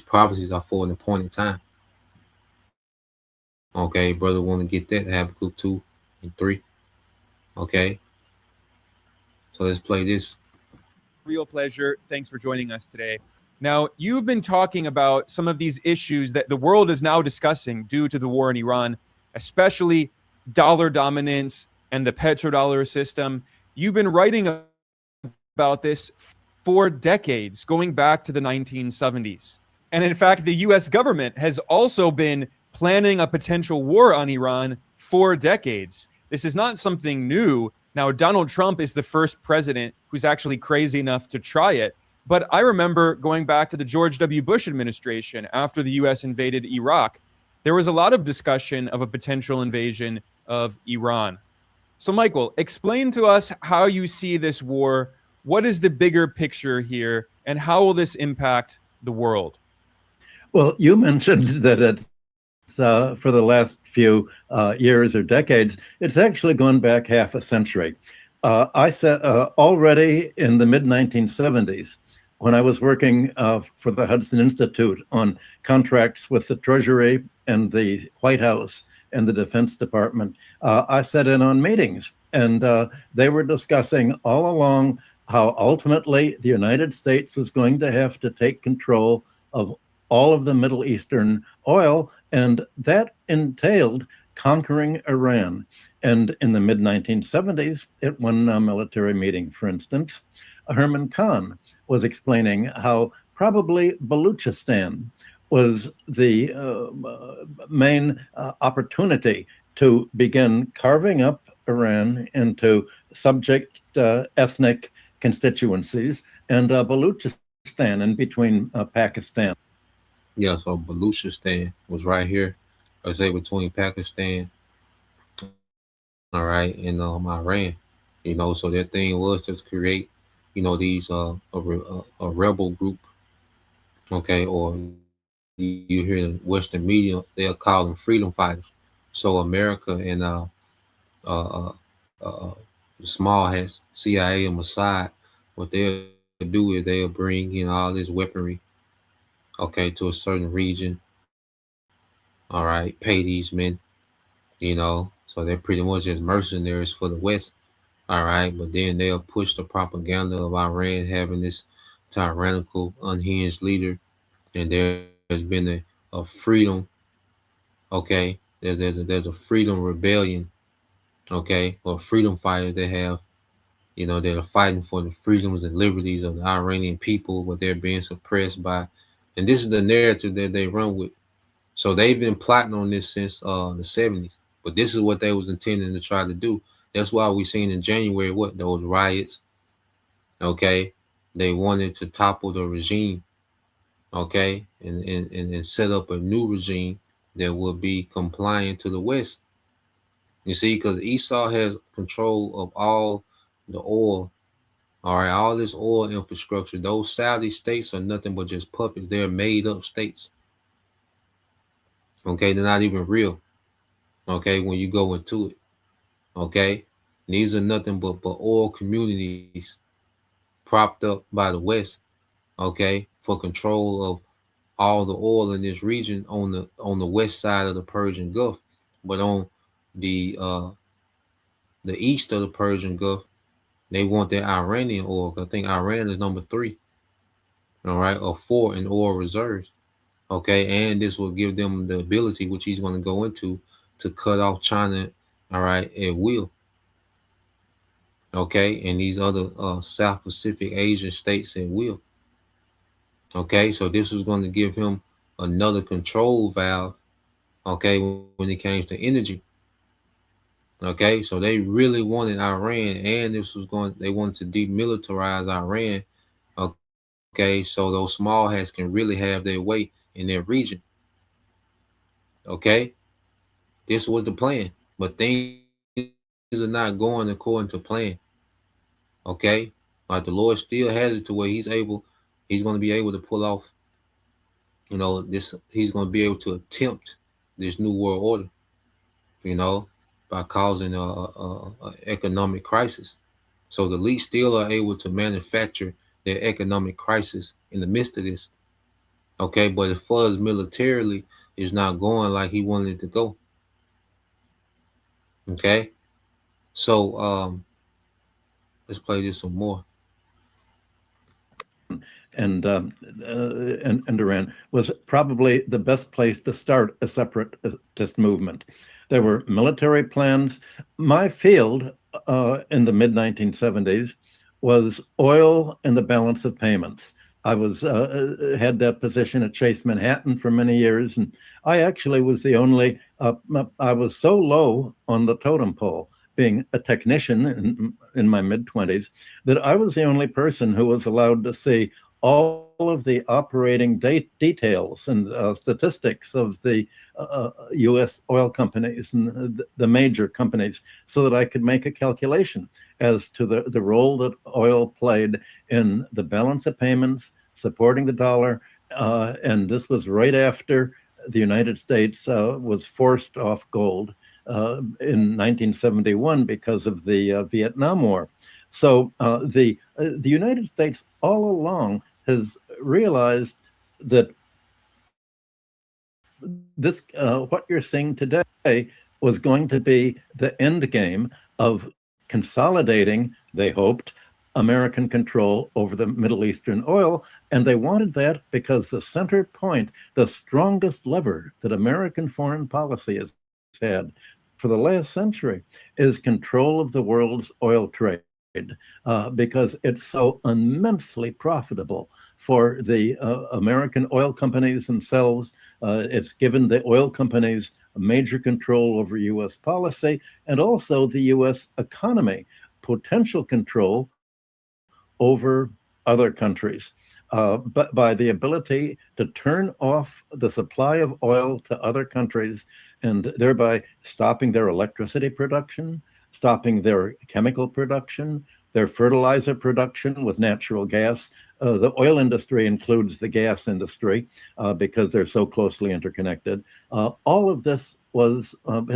prophecies are for an appointed time. Okay, brother, want to get that? Habakkuk 2 and 3. Okay, so let's play this. Real pleasure. Thanks for joining us today. Now, you've been talking about some of these issues that the world is now discussing due to the war in Iran, especially dollar dominance and the petrodollar system. You've been writing about this for decades, going back to the 1970s. And in fact, the US government has also been planning a potential war on Iran for decades. This is not something new. Now, Donald Trump is the first president who's actually crazy enough to try it. But I remember going back to the George W. Bush administration after the U.S. invaded Iraq, there was a lot of discussion of a potential invasion of Iran. So, Michael, explain to us how you see this war. What is the bigger picture here, and how will this impact the world? Well, you mentioned that it's for the last few years or decades, it's actually gone back half a century. I said already in the mid-1970s, when I was working for the Hudson Institute on contracts with the Treasury and the White House and the Defense Department, I sat in on meetings, and they were discussing all along how ultimately the United States was going to have to take control of all of the Middle Eastern oil, and that entailed conquering Iran. And in the mid-1970s, at one military meeting, for instance, Herman Khan was explaining how probably Baluchistan was the main opportunity to begin carving up Iran into subject ethnic constituencies, and Baluchistan in between Pakistan. Yeah, so Baluchistan was right here. I say between Pakistan, all right, and Iran. So their thing was to create, these a rebel group, okay, or you hear in Western media they'll call them freedom fighters. So America and the small hats, CIA and Mossad, what they'll do is they'll bring all this weaponry, okay, to a certain region. All right, pay these men, so they're pretty much just mercenaries for the West. All right, but then they'll push the propaganda of Iran having this tyrannical, unhinged leader, and there's been a freedom, okay. There's a freedom rebellion, okay, or freedom fighters that have, that are fighting for the freedoms and liberties of the Iranian people, but they're being suppressed by, and this is the narrative that they run with. So they've been plotting on this since the 70s, but this is what they was intending to try to do. That's why we seen in January those riots, okay, They wanted to topple the regime, okay, and set up a new regime that would be compliant to the West. You see, because Esau has control of all the oil, all right, all this oil infrastructure. Those Saudi states are nothing but just puppets. They're made up states. Okay, they're not even real. Okay, when you go into it. Okay, these are nothing but oil communities propped up by the West. Okay, for control of all the oil in this region on the west side of the Persian Gulf, but on the uh the east of the Persian Gulf, they want their Iranian oil. I think Iran is number 3, all right, or 4 in oil reserves. Okay, and this will give them the ability, which he's going to go into, to cut off China, all right, at will. Okay, and these other South Pacific Asian states at will. Okay, so this was going to give him another control valve. Okay, when it came to energy. Okay, so they really wanted Iran, and this was going. They wanted to demilitarize Iran. Okay, so those small hats can really have their way in their region. Okay, this was the plan, but things are not going according to plan. Okay, like the Lord still has it to where he's going to be able to pull off. This he's going to be able to attempt this new world order. You know, by causing a economic crisis. So the elites still are able to manufacture their economic crisis in the midst of this. Okay, but as far as militarily, it's not going like he wanted it to go. Okay, so let's play this some more. And Iran was probably the best place to start a separatist movement. There were military plans. My field in the mid-1970s was oil and the balance of payments. I had that position at Chase Manhattan for many years, and I actually was the only. I was so low on the totem pole, being a technician in my mid-20s, that I was the only person who was allowed to see all of the operating details and statistics of the U.S. oil companies and the major companies, so that I could make a calculation as to the role that oil played in the balance of payments, supporting the dollar. And this was right after the United States was forced off gold in 1971 because of the Vietnam War. So the United States all along has realized that this what you're seeing today was going to be the end game of consolidating, they hoped, American control over the Middle Eastern oil. And they wanted that because the center point, the strongest lever that American foreign policy has had for the last century, is control of the world's oil trade. Because it's so immensely profitable for the American oil companies themselves. It's given the oil companies major control over U.S. policy, and also the U.S. economy, potential control over other countries, but by the ability to turn off the supply of oil to other countries, and thereby stopping their electricity production, stopping their chemical production, their fertilizer production with natural gas. The oil industry includes the gas industry because they're so closely interconnected. All of this has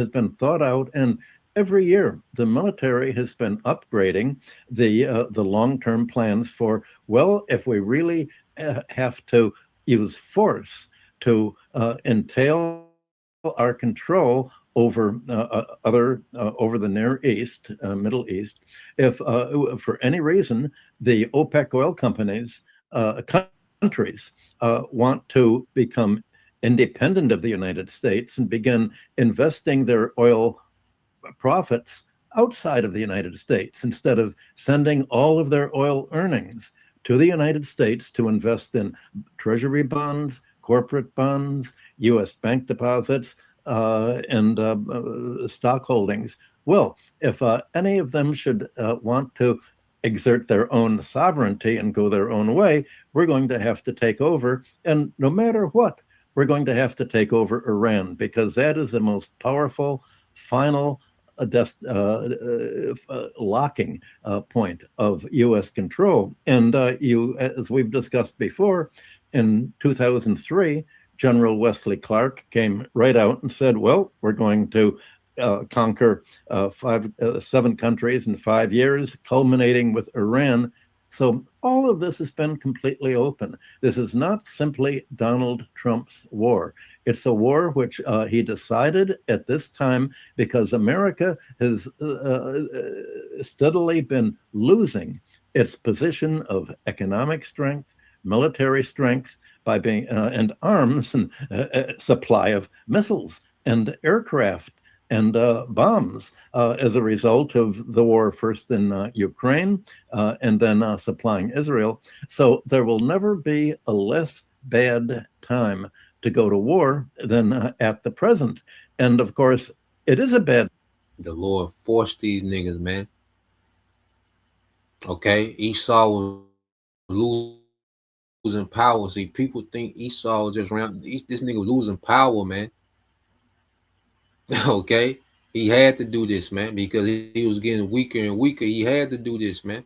been thought out, and every year the military has been upgrading the long-term plans for, well, if we really have to use force to entail our control over over the Near East, Middle East, if for any reason the OPEC oil companies, countries want to become independent of the United States and begin investing their oil profits outside of the United States, instead of sending all of their oil earnings to the United States to invest in treasury bonds, corporate bonds, U.S. bank deposits, and stock holdings. Well, if any of them should want to exert their own sovereignty and go their own way, we're going to have to take over. And no matter what, we're going to have to take over Iran, because that is the most powerful, final locking point of U.S. control. And as we've discussed before, in 2003, General Wesley Clark came right out and said, well, we're going to conquer 7 countries in 5 years, culminating with Iran. So all of this has been completely open. This is not simply Donald Trump's war. It's a war which he decided at this time because America has steadily been losing its position of economic strength, military strength, by being and arms and supply of missiles and aircraft and bombs as a result of the war, first in Ukraine and then supplying Israel. So there will never be a less bad time to go to war than at the present. And of course, it is a bad. The Lord forced these niggas, man. Okay, Esau was losing power. See, people think Esau just ran. This nigga was losing power, man. Okay, he had to do this, man, because he was getting weaker and weaker. He had to do this, man.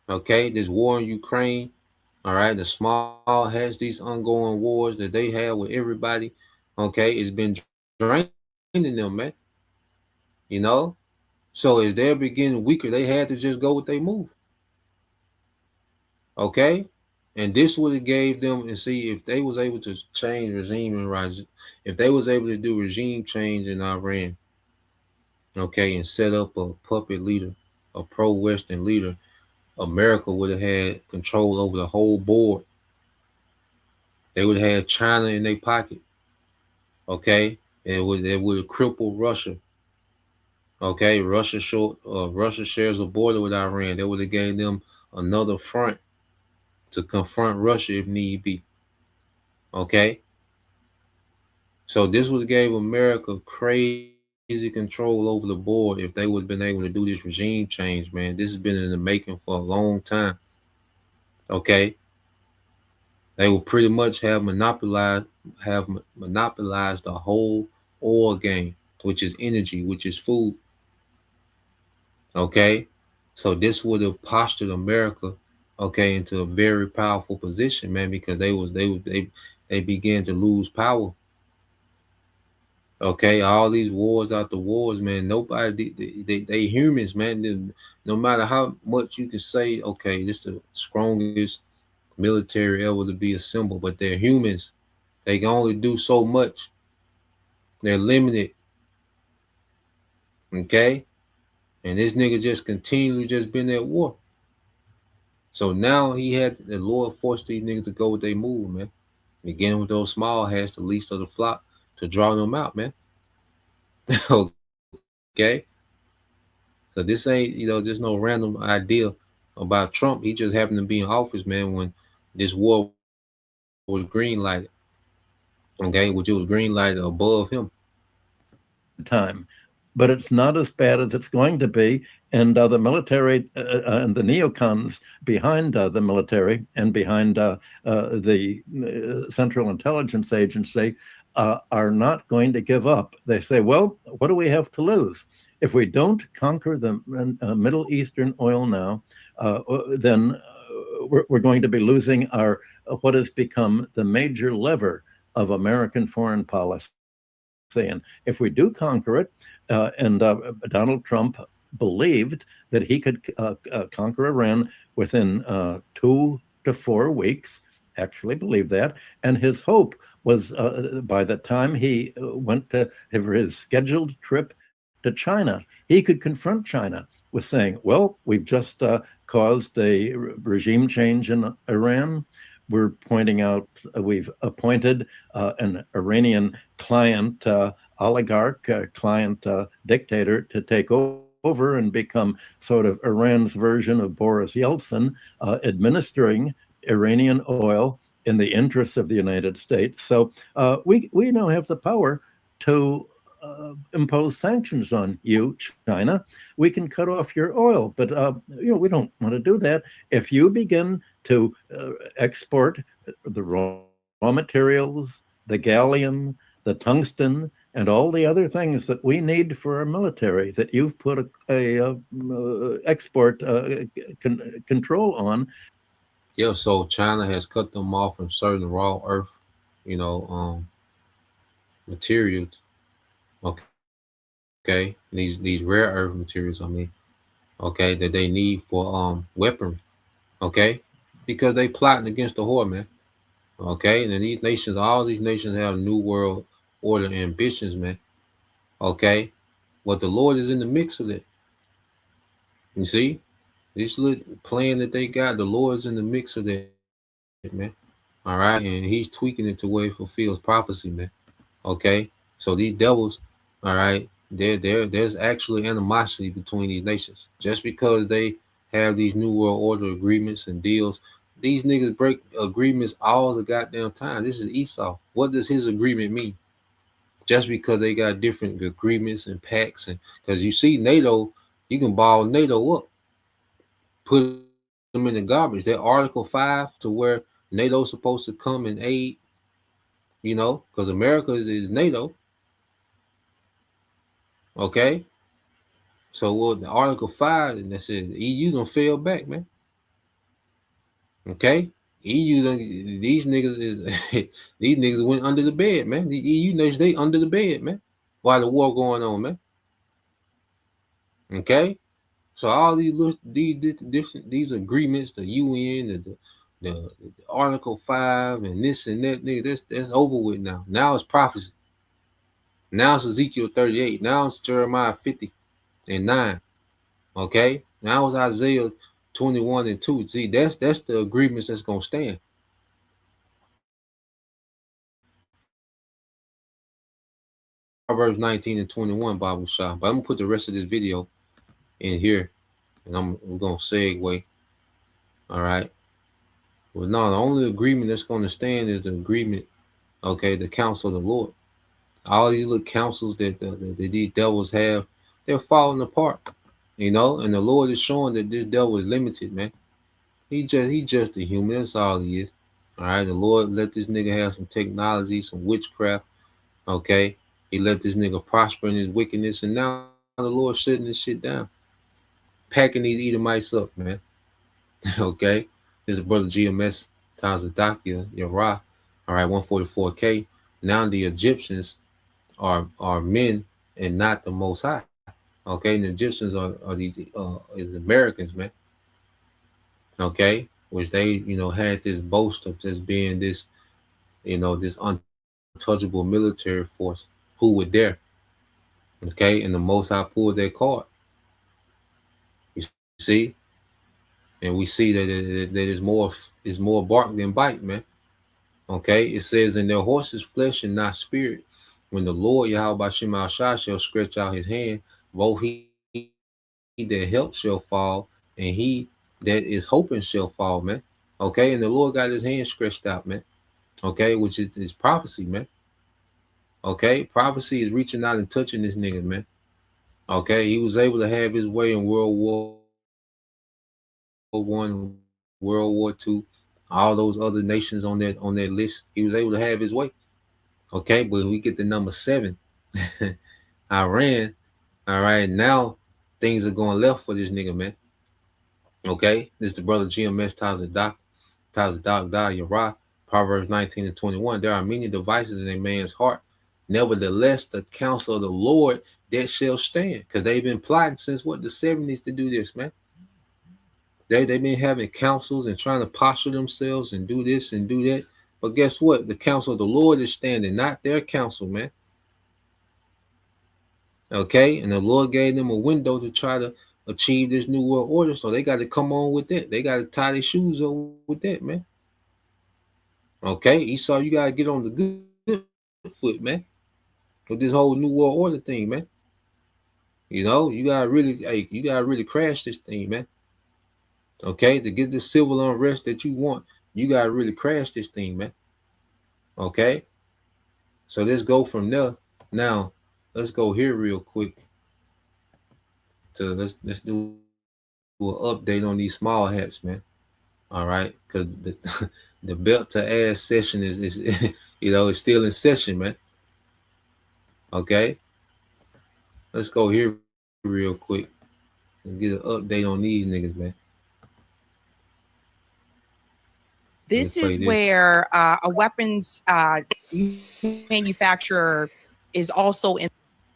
Okay, this war in Ukraine, all right, the small has these ongoing wars that they have with everybody. Okay, it's been draining them, man. You know, so as they're getting weaker, they had to just go with their move. Okay, and this would have gave them, and see if they was able to change regime and rise, if they was able to do regime change in Iran, okay, and set up a puppet leader, a pro-Western leader, America would have had control over the whole board. They would have had China in their pocket. Okay, it would have crippled Russia. Okay, Russia shares a border with Iran. They would have gave them another front to confront Russia if need be. Okay, so this would have gave America crazy control over the board if they would have been able to do this regime change, man. This has been in the making for a long time. Okay, they will pretty much have monopolized the whole oil game, which is energy, which is food. Okay, so this would have postured America, okay, into a very powerful position, man, because they began to lose power. Okay, all these wars after wars, man. Nobody, they humans, man. No matter how much you can say, okay, this is the strongest military ever to be assembled, but they're humans. They can only do so much. They're limited. Okay, and this nigga just continually just been at war. So now the Lord forced these niggas to go with their move, man. Beginning with those small hats, the least of the flock, to draw them out, man. Okay. So this ain't, just no random idea about Trump. He just happened to be in office, man, when this war was green lighted. Okay, which it was green lighted above him. Time, but it's not as bad as it's going to be. And the military and the neocons behind the military and behind the Central Intelligence Agency are not going to give up. They say, well, what do we have to lose? If we don't conquer the Middle Eastern oil now, then we're going to be losing our what has become the major lever of American foreign policy. And if we do conquer it, and Donald Trump believed that he could conquer Iran within 2 to 4 weeks, actually believed that, and his hope was by the time he went for his scheduled trip to China, he could confront China with saying, well, we've just caused a regime change in Iran. We're pointing out we've appointed an Iranian client oligarch, client dictator to take over and become sort of Iran's version of Boris Yeltsin, administering Iranian oil in the interests of the United States. So we now have the power to impose sanctions on you, China. We can cut off your oil, but we don't want to do that. If you begin to export the raw materials, the gallium, the tungsten, and all the other things that we need for our military that you've put a export control on. Yeah, so China has cut them off from certain raw earth, materials. Okay, these rare earth materials. I mean, okay, that they need for weaponry. Okay, because they plotting against the whore, man. Okay, and then these nations, all these nations have new world order ambitions, man. Okay, but the Lord is in the mix of it. You see, this little plan that they got, the Lord is in the mix of that, man. All right, and He's tweaking it to where it fulfills prophecy, man. Okay, so these devils, all right, there's actually animosity between these nations just because they have these new world order agreements and deals. These niggas break agreements all the goddamn time. This is Esau. What does his agreement mean? Just because they got different agreements and pacts, and because you see NATO, you can ball NATO up, put them in the garbage. That Article 5 to where NATO's supposed to come and aid, because America is NATO. Okay, so the Article 5 and that says the EU don't fail back, man. Okay, EU done, these niggas is these niggas went under the bed, man. The EU nations, they under the bed, man. While the war going on, man. Okay, so all these agreements, the UN, the Article 5 and this and that, nigga, that's over with now. Now it's prophecy. Now it's Ezekiel 38. Now it's Jeremiah 50 and 9. Okay, now it's Isaiah 21 and 2. See, that's the agreements that's gonna stand. Proverbs 19 and 21, Bible shot. But I'm gonna put the rest of this video in here, and we're gonna segue. All right. Well, no, the only agreement that's gonna stand is the agreement. Okay, the counsel of the Lord. All these little counsels that these devils have, they're falling apart. And the Lord is showing that this devil is limited, man. He just a human. That's all he is. All right. The Lord let this nigga have some technology, some witchcraft. Okay. He let this nigga prosper in his wickedness, and now the Lord shutting this shit down, packing these Edomites up, man. Okay. This is brother GMS Tazadakia Yara. All right, 144K. Now the Egyptians are men and not the Most High. Okay, and the Egyptians are these is Americans, man. Okay, which they had this boast of just being this this untouchable military force. Who were there? Okay, and the Most High pulled their card. You see, and we see that is more bark than bite, man. Okay, it says in their horses flesh and not spirit. When the Lord Yahweh Shema Shah shall stretch out his hand, both he that helps shall fall, and he that is hoping shall fall, man. Okay, and the Lord got his hand stretched out, man. Okay, which is prophecy, man. Okay, prophecy is reaching out and touching this nigga, man. Okay, he was able to have his way in World War I, World War II, all those other nations on that list. He was able to have his way. Okay, but we get to number 7, Iran. All right, now things are going left for this nigga, man. Okay, this is the brother GMS Tazadak Yara, Proverbs 19 and 21. There are many devices in a man's heart. Nevertheless, the counsel of the Lord that shall stand. Because they've been plotting since the 70s to do this, man. They've been having counsels and trying to posture themselves and do this and do that. But guess what? The counsel of the Lord is standing, not their counsel, man. Okay, and the Lord gave them a window to try to achieve this new world order, so they got to come on with that. They got to tie their shoes up with that, man. Okay, Esau, you got to get on the good foot, man, with this whole new world order thing, man. You gotta really crash this thing, man. Okay, to get this civil unrest that you want, you gotta really crash this thing, man. Okay, so let's go from there. Now, 144K. Now the Lord is showing that this devil is limited, man. Okay, he let this nigga have his way in World War I, World War II, all those other nations on that list. He was able to have his way. Okay, but we get to number 7, Iran. All right, now things are going left for this nigga, man. Okay, so let's go from there. let's go here real quick to let's do an update on these small hats, man. All right, because the the belt to ass session is it's still in session, man. Okay, let's go here real quick and get an update on these niggas, man. This is where a weapons manufacturer is also in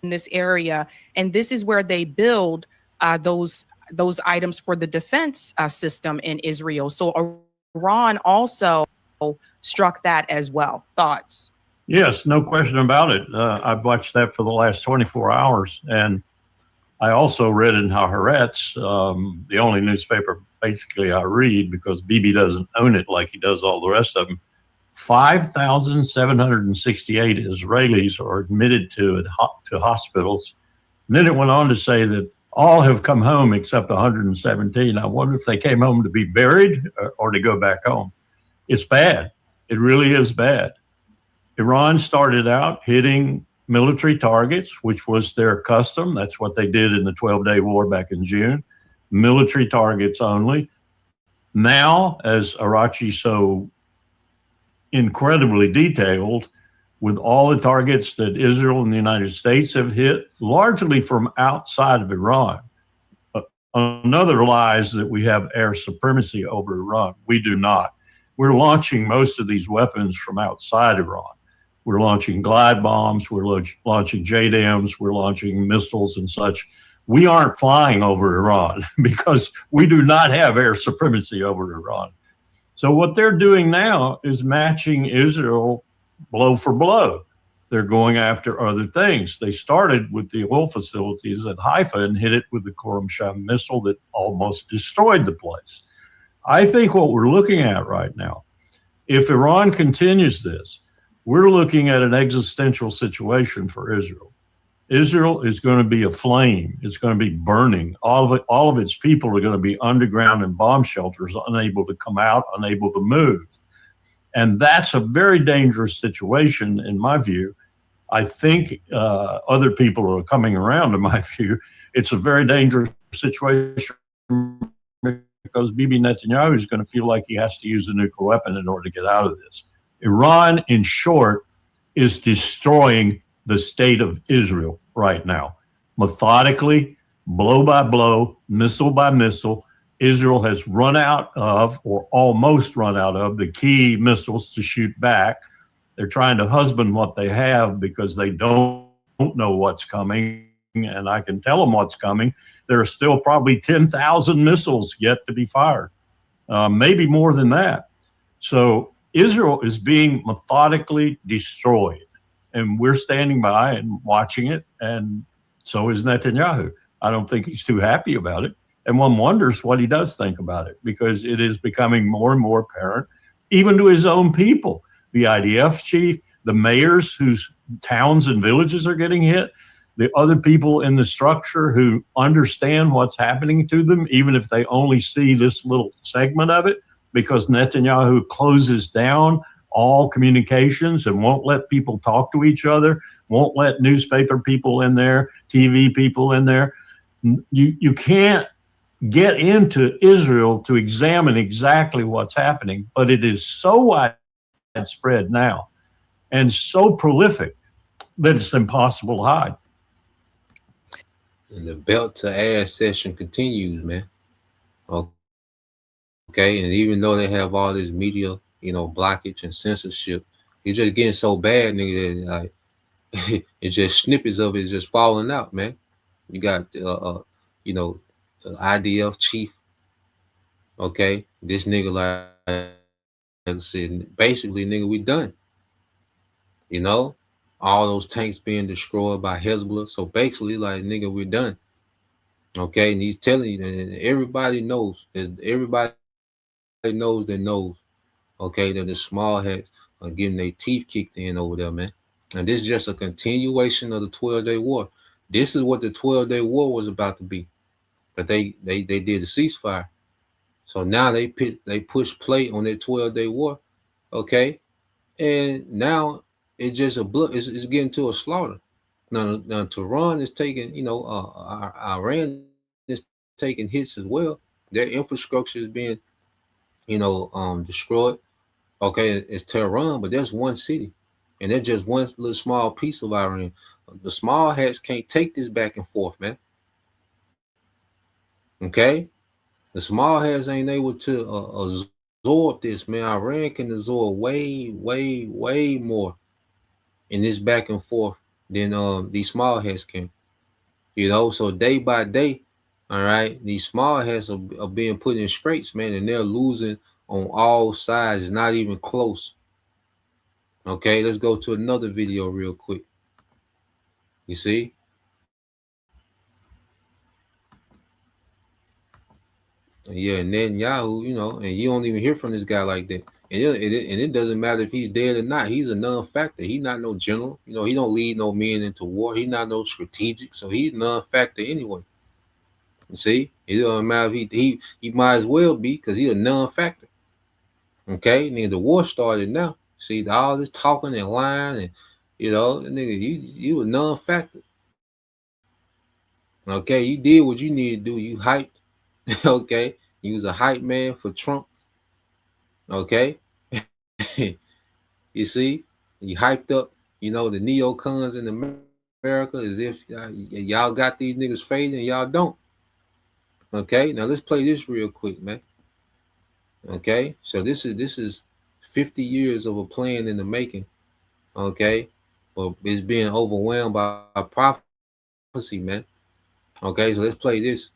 this area, and this is where they build those items for the defense system in Israel. So Iran also struck that as well. Thoughts? Yes, no question about it. I've watched that for the last 24 hours, and I also read in Haaretz, the only newspaper basically I read because Bibi doesn't own it like he does all the rest of them. 5,768 Israelis are admitted to hospitals. And then it went on to say that all have come home except 117. I wonder if they came home to be buried or to go back home. It's bad. It really is bad. Iran started out hitting military targets, which was their custom. That's what they did in the 12-day war back in June. Military targets only. Now, as Arachi so incredibly detailed, with all the targets that Israel and the United States have hit, largely from outside of Iran. Another lie is that we have air supremacy over Iran. We do not. We're launching most of these weapons from outside Iran. We're launching glide bombs, we're launching JDAMs, we're launching missiles and such. We aren't flying over Iran because we do not have air supremacy over Iran. So what they're doing now is matching Israel blow for blow. They're going after other things. They started with the oil facilities at Haifa and hit it with the Khorram Sham missile that almost destroyed the place. I think what we're looking at right now, if Iran continues this, we're looking at an existential situation for Israel. Israel is going to be aflame. It's going to be burning. All of its people are going to be underground in bomb shelters, unable to come out, unable to move. And that's a very dangerous situation, in my view. I think other people are coming around, in my view. It's a very dangerous situation because Bibi Netanyahu is going to feel like he has to use a nuclear weapon in order to get out of this. Iran, in short, is destroying the state of Israel right now. Methodically, blow by blow, missile by missile, Israel has run out of, or almost run out of, the key missiles to shoot back. They're trying to husband what they have because they don't know what's coming, and I can tell them what's coming. There are still probably 10,000 missiles yet to be fired, maybe more than that. So Israel is being methodically destroyed, and we're standing by and watching it, and so is Netanyahu. I don't think he's too happy about it, and one wonders what he does think about it, because it is becoming more and more apparent, even to his own people, the IDF chief, the mayors whose towns and villages are getting hit, the other people in the structure who understand what's happening to them, even if they only see this little segment of it, because Netanyahu closes down all communications and won't let people talk to each other, won't let newspaper people in there, TV people in there. You can't get into Israel to examine exactly what's happening, but it is so widespread now and so prolific that it's impossible to hide. And the belt to ass session continues, man. Okay, and even though they have all this media, blockage and censorship, it's just getting so bad, nigga, that like it's just snippets of it just falling out, man. You got the IDF chief. Okay, this nigga like I said, basically, nigga, we done. All those tanks being destroyed by Hezbollah. So basically, like, nigga, we're done. Okay, and he's telling you, and everybody knows that knows, okay, that the small hats are getting their teeth kicked in over there, man. And this is just a continuation of the 12-day war. This is what the 12-day war was about to be. But they did the ceasefire. So now they push play on their 12-day war, okay? And now it's just it's getting to a slaughter. Now Tehran is taking, Iran is taking hits as well. Their infrastructure is being, destroyed. Okay, it's Tehran, but that's one city, and that's just one little small piece of Iran. The small hats can't take this back and forth, man. Okay, the small hats ain't able to absorb this, man. Iran can absorb way, way, way more in this back and forth than these small hats can. So day by day, all right, these small hats are being put in scrapes, man, and they're losing on all sides. It's not even close. Okay, let's go to another video real quick. You see? Yeah, Netanyahu, and you don't even hear from this guy like that. And it doesn't matter if he's dead or not. He's a non-factor. He's not no general. He don't lead no men into war. He's not no strategic. So he's non-factor anyway. You see? It doesn't matter if he might as well be, because he's a non-factor. Okay? Nigga, the war started now. See, all this talking and lying and, nigga, you a non-factor. Okay? You did what you needed to do. You hyped. Okay? You was a hype man for Trump. Okay? You see? You hyped up, the neocons in America as if y'all got these niggas fading and y'all don't. Okay? Now let's play this real quick, man. Okay? So this is 50 years of a plan in the making. Okay? Well, it's being overwhelmed by prophecy, man. Okay? So let's play this.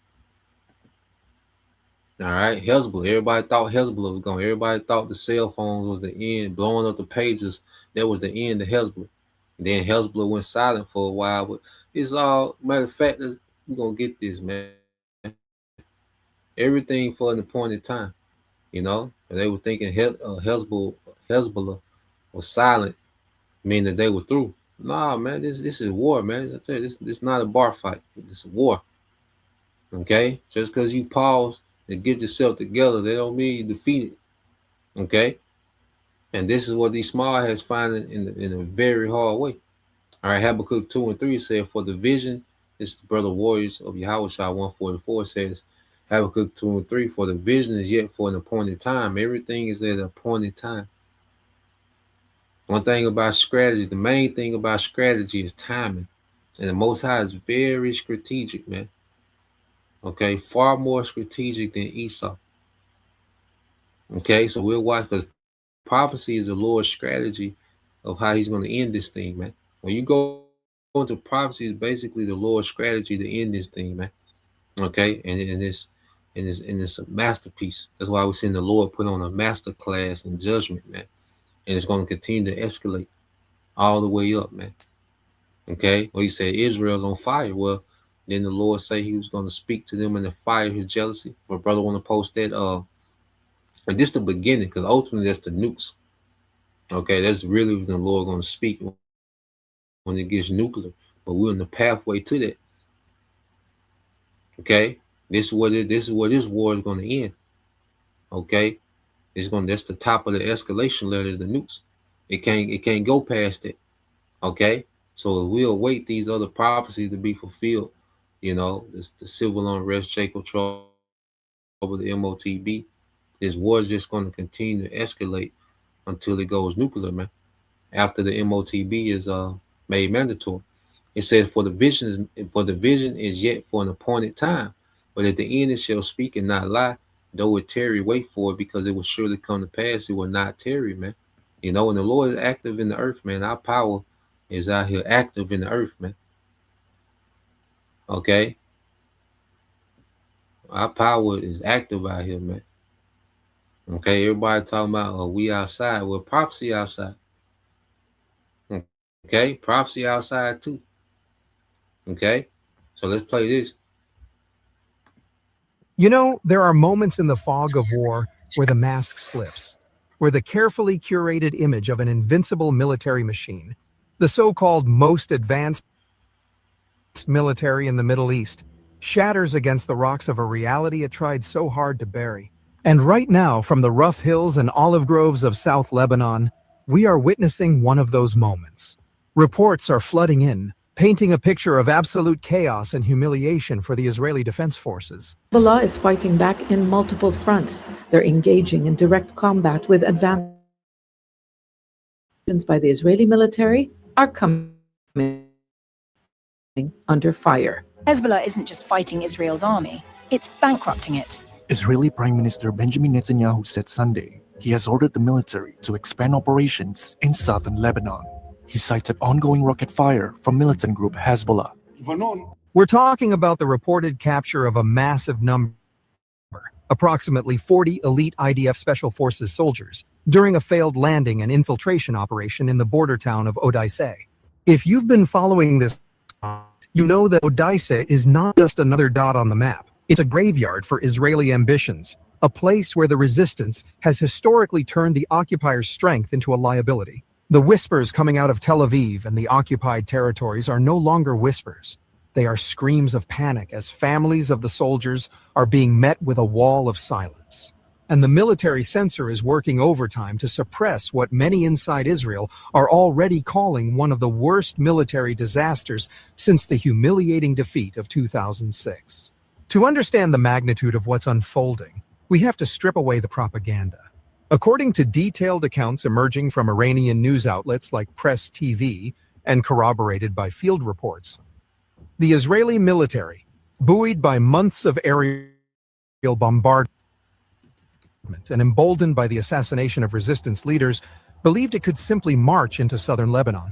All right, Hezbollah. Everybody thought Hezbollah was gone. Everybody thought the cell phones was the end, blowing up the pages. That was the end of Hezbollah. And then Hezbollah went silent for a while. But it's all, matter of fact, we're going to get this, man. Everything for an appointed time, They were thinking Hezbollah was silent, meaning that they were through. Nah, man, this is war, man. I tell you, this is not a bar fight. It's a war. Okay? Just because you pause and get yourself together, they don't mean you defeated. Okay? And this is what these small hats find in a very hard way. All right, Habakkuk 2 and 3 said, for the vision, this is the Brother Warriors of Yahushua 144 says, Habakkuk 2 and 3, for the vision is yet for an appointed time. Everything is at an appointed time. One thing about strategy, the main thing about strategy is timing. And the Most High is very strategic, man. Okay, far more strategic than Esau. Okay, so we'll watch, because prophecy is the Lord's strategy of how he's going to end this thing, man. When you go into prophecy, it's basically the Lord's strategy to end this thing, man. Okay, and it's a masterpiece. That's why we're seeing the Lord put on a master class in judgment, man. And it's going to continue to escalate all the way up, man. Okay, well, he said Israel's on fire. Well, then the Lord say he was going to speak to them in the fire of his jealousy. My brother want to post that. And this the beginning, because ultimately that's the nukes. Okay, that's really when the Lord going to speak when it gets nuclear. But we're on the pathway to that. Okay, this is where this war is going to end. Okay, that's the top of the escalation ladder, the nukes. It can't go past it. Okay, so we'll await these other prophecies to be fulfilled. The civil unrest, Jacob trouble, the MOTB. This war is just going to continue to escalate until it goes nuclear, man. After the MOTB is made mandatory, it says, for the vision is yet for an appointed time, but at the end it shall speak and not lie. Though it tarry, wait for it, because it will surely come to pass. It will not tarry, man. And the Lord is active in the earth, man. Our power is out here active in the earth, man. Okay, our power is active out here, man. Okay, everybody talking about we outside. Well, prophecy outside. Okay, prophecy outside too. Okay, so let's play this. There are moments in the fog of war where the mask slips, where the carefully curated image of an invincible military machine, the so-called most advanced military in the Middle East, shatters against the rocks of a reality it tried so hard to bury. And right now, from the rough hills and olive groves of South Lebanon, we are witnessing one of those moments. Reports are flooding in, painting a picture of absolute chaos and humiliation for the Israeli Defense Forces. Hezbollah is fighting back in multiple fronts. They're engaging in direct combat with advances by the Israeli military are coming under fire. Hezbollah isn't just fighting Israel's army, it's bankrupting it. Israeli Prime Minister Benjamin Netanyahu said Sunday he has ordered the military to expand operations in southern Lebanon. He cited ongoing rocket fire from militant group Hezbollah. We're talking about the reported capture of a massive number, approximately 40 elite IDF Special Forces soldiers, during a failed landing and infiltration operation in the border town of Odaiseh. If you've been following this, you know that Odaiseh is not just another dot on the map. It's a graveyard for Israeli ambitions, a place where the resistance has historically turned the occupier's strength into a liability. The whispers coming out of Tel Aviv and the occupied territories are no longer whispers. They are screams of panic as families of the soldiers are being met with a wall of silence. And the military censor is working overtime to suppress what many inside Israel are already calling one of the worst military disasters since the humiliating defeat of 2006. To understand the magnitude of what's unfolding, we have to strip away the propaganda. According to detailed accounts emerging from Iranian news outlets like Press TV and corroborated by field reports, the Israeli military, buoyed by months of aerial bombardment and emboldened by the assassination of resistance leaders, believed it could simply march into southern Lebanon.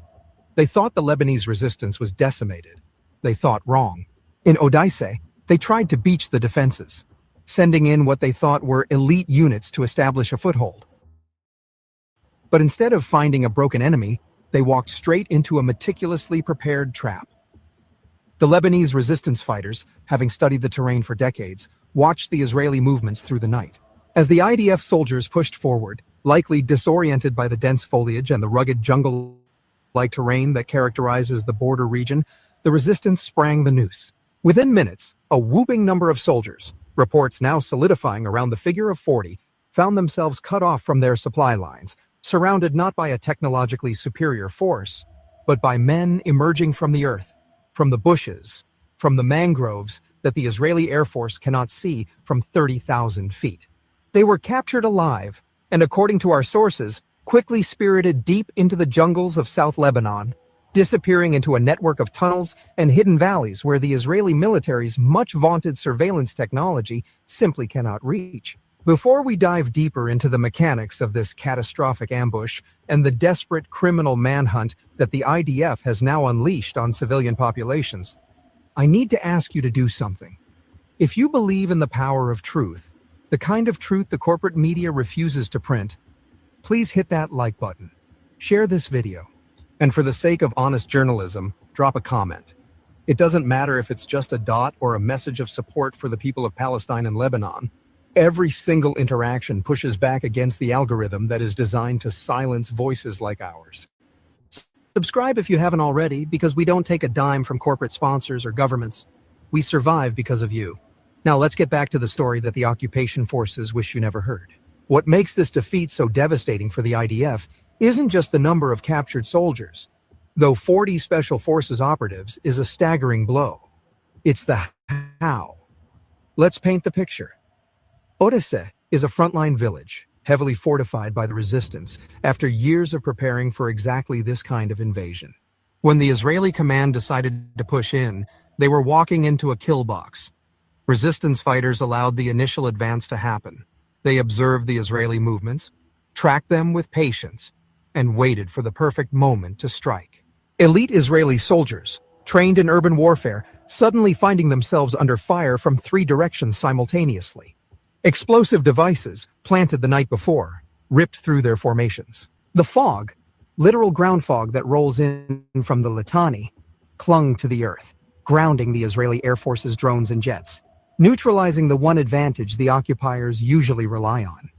They thought the Lebanese resistance was decimated. They thought wrong. In Odaiseh, they tried to beach the defenses, sending in what they thought were elite units to establish a foothold. But instead of finding a broken enemy, they walked straight into a meticulously prepared trap. The Lebanese resistance fighters, having studied the terrain for decades, watched the Israeli movements through the night. As the IDF soldiers pushed forward, likely disoriented by the dense foliage and the rugged jungle-like terrain that characterizes the border region, the resistance sprang the noose. Within minutes, a whooping number of soldiers, reports now solidifying around the figure of 40, found themselves cut off from their supply lines, surrounded not by a technologically superior force, but by men emerging from the earth, from the bushes, from the mangroves that the Israeli Air Force cannot see from 30,000 feet. They were captured alive, and according to our sources, quickly spirited deep into the jungles of South Lebanon, disappearing into a network of tunnels and hidden valleys where the Israeli military's much vaunted surveillance technology simply cannot reach. Before we dive deeper into the mechanics of this catastrophic ambush and the desperate criminal manhunt that the IDF has now unleashed on civilian populations, I need to ask you to do something. If you believe in the power of truth, the kind of truth the corporate media refuses to print, please hit that like button. Share this video. And for the sake of honest journalism, drop a comment. It doesn't matter if it's just a dot or a message of support for the people of Palestine and Lebanon. Every single interaction pushes back against the algorithm that is designed to silence voices like ours. Subscribe if you haven't already, because we don't take a dime from corporate sponsors or governments. We survive because of you. Now let's get back to the story that the occupation forces wish you never heard. What makes this defeat so devastating for the IDF isn't just the number of captured soldiers, though 40 Special Forces operatives is a staggering blow. It's the how. Let's paint the picture. Odaiseh is a frontline village, heavily fortified by the resistance after years of preparing for exactly this kind of invasion. When the Israeli command decided to push in, they were walking into a kill box. Resistance fighters allowed the initial advance to happen. They observed the Israeli movements, tracked them with patience, and waited for the perfect moment to strike. Elite Israeli soldiers, trained in urban warfare, suddenly finding themselves under fire from 3 directions simultaneously. Explosive devices, planted the night before, ripped through their formations. The fog, literal ground fog that rolls in from the Litani, clung to the earth, grounding the Israeli Air Force's drones and jets, neutralizing the one advantage the occupiers usually rely on.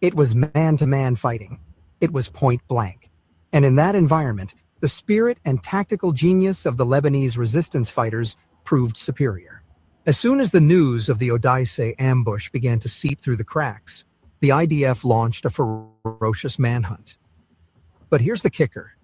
It was man-to-man fighting. It was point blank. And in that environment, the spirit and tactical genius of the Lebanese resistance fighters proved superior. As soon as the news of the Odaiseh ambush began to seep through the cracks, the IDF launched a ferocious manhunt. But here's the kicker.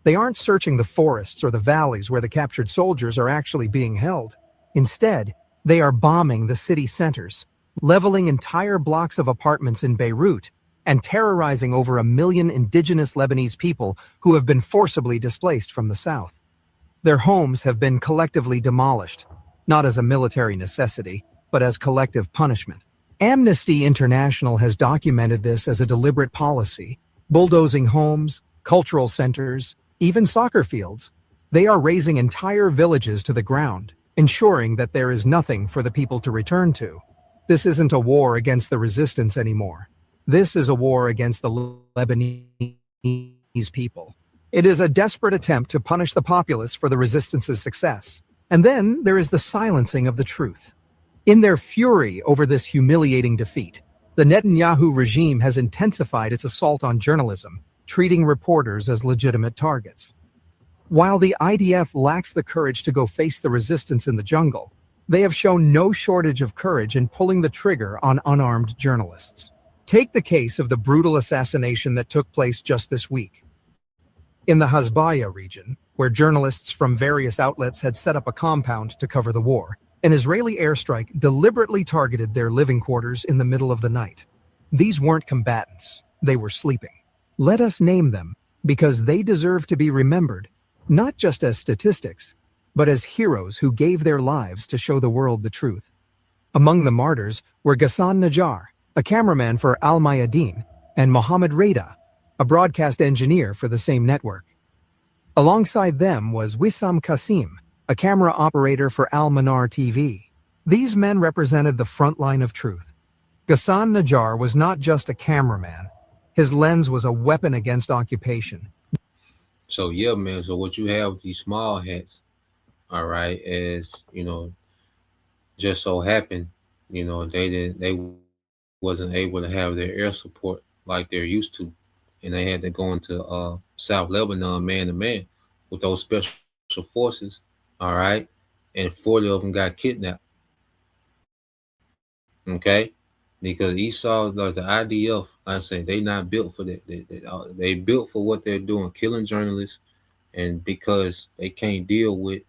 They aren't searching the forests or the valleys where the captured soldiers are actually being held. Instead, they are bombing the city centers, leveling entire blocks of apartments in Beirut, and terrorizing over 1 million indigenous Lebanese people who have been forcibly displaced from the south. Their homes have been collectively demolished, not as a military necessity, but as collective punishment. Amnesty International has documented this as a deliberate policy, bulldozing homes, cultural centers, even soccer fields. They are razing entire villages to the ground, ensuring that there is nothing for the people to return to. This isn't a war against the resistance anymore. This is a war against the Lebanese people. It is a desperate attempt to punish the populace for the resistance's success. And then there is the silencing of the truth. In their fury over this humiliating defeat, the Netanyahu regime has intensified its assault on journalism, treating reporters as legitimate targets. While the IDF lacks the courage to go face the resistance in the jungle, they have shown no shortage of courage in pulling the trigger on unarmed journalists. Take the case of the brutal assassination that took place just this week. In the Hasbaya region, where journalists from various outlets had set up a compound to cover the war, an Israeli airstrike deliberately targeted their living quarters in the middle of the night. These weren't combatants, they were sleeping. Let us name them, because they deserve to be remembered, not just as statistics, but as heroes who gave their lives to show the world the truth. Among the martyrs were Ghassan Najjar, a cameraman for Al Mayadeen, and Mohammed Reda, a broadcast engineer for the same network. Alongside them was Wissam Qasim, a camera operator for Al Manar TV. These men represented the front line of truth. Ghassan Najjar was not just a cameraman. His lens was a weapon against occupation. So yeah, man. So what you have with these small hats, all right, is just so happened, they wasn't able to have their air support like they're used to, and they had to go into South Lebanon man to man with those special forces, all right, and 40 of them got kidnapped, okay, because Esau, like the IDF, I say they not built for that. They built for what they're doing, killing journalists, and because they can't deal with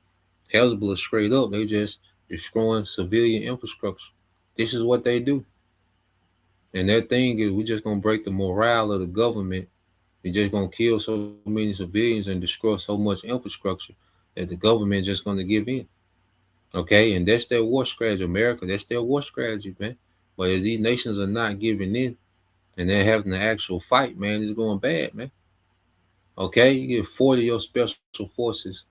Hezbollah straight up, they just destroying civilian infrastructure. This is what they do. And their thing is, we're just gonna break the morale of the government. We're just gonna kill so many civilians and destroy so much infrastructure that the government just gonna give in. Okay, and that's their war strategy, America. That's their war strategy, man. But as these nations are not giving in and they're having the actual fight, man, it's going bad, man. Okay, you get 40 of your special forces,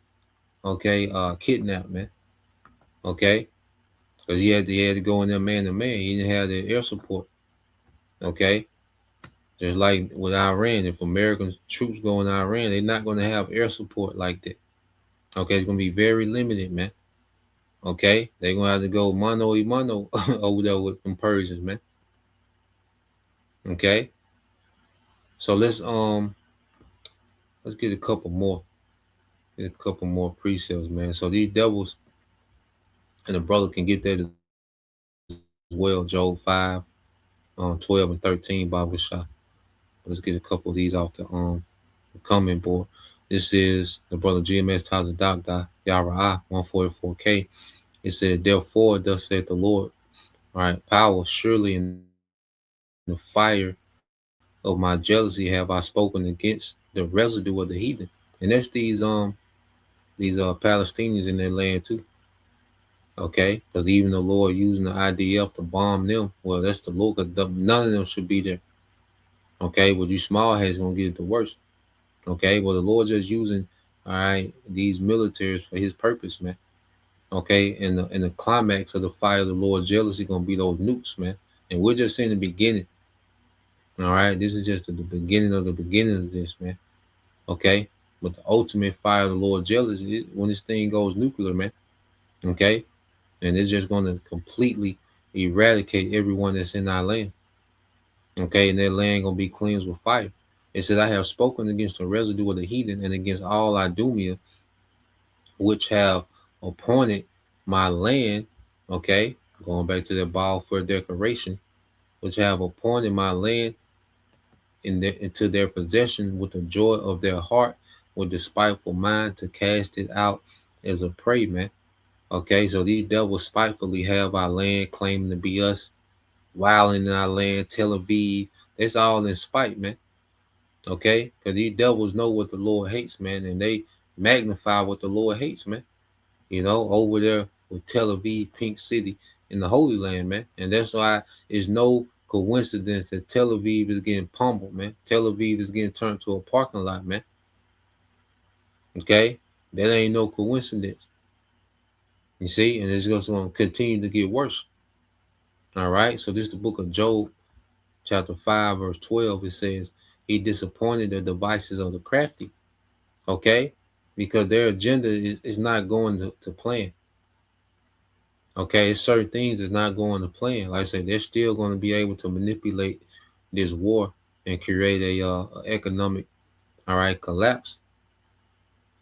okay, kidnapped, man. Okay, because he had to go in there man to man. He didn't have the air support. Okay, just like with Iran, if American troops go in Iran, they're not going to have air support like that. Okay, it's going to be very limited, man. Okay, they're going to have to go mano a mano over there with them Persians, man. Okay, so let's get a couple more. Get a couple more precepts, man. So these devils, and the brother can get that as well. Job 5, 12 and 13, Bible Shah. Let's get a couple of these off the comment board. This is the brother GMS Taza Doctor Yara 144K. It said, therefore, thus saith the Lord, all right, power surely in the fire of my jealousy have I spoken against the residue of the heathen. And that's these Palestinians in their land too. Okay, because even the Lord using the IDF to bomb them, well, that's the Lord, because none of them should be there. Okay, but you small heads gonna get it the worst. Okay, well, the Lord just using, all right, these militaries for his purpose, man. Okay, and the climax of the fire of the Lord jealousy gonna be those nukes, man. And we're just in the beginning. All right, this is just the beginning of this, man. Okay, but the ultimate fire of the Lord jealousy is when this thing goes nuclear, man. Okay, and it's just gonna completely eradicate everyone that's in our land. Okay, and their land gonna be cleansed with fire. It says, I have spoken against the residue of the heathen and against all Idumea, which have appointed my land. Okay, going back to their Baal for declaration, which have appointed my land into their possession with the joy of their heart with the spiteful mind to cast it out as a prey, man. Okay, so these devils spitefully have our land, claiming to be us, wilding in our land, Tel Aviv. That's all in spite, man. Okay, because these devils know what the Lord hates, man, and they magnify what the Lord hates, man. Over there with Tel Aviv, Pink City, in the Holy Land, man. And that's why it's no coincidence that Tel Aviv is getting pummeled, man. Tel Aviv is getting turned to a parking lot, man. Okay, that ain't no coincidence. You see, and it's just going to continue to get worse. All right, so this is the book of Job, chapter 5, verse 12. It says, he disappointed the devices of the crafty. Okay, because their agenda is not going to plan. Okay, it's certain things that's not going to plan. Like I said, they're still going to be able to manipulate this war and create a economic, all right, collapse.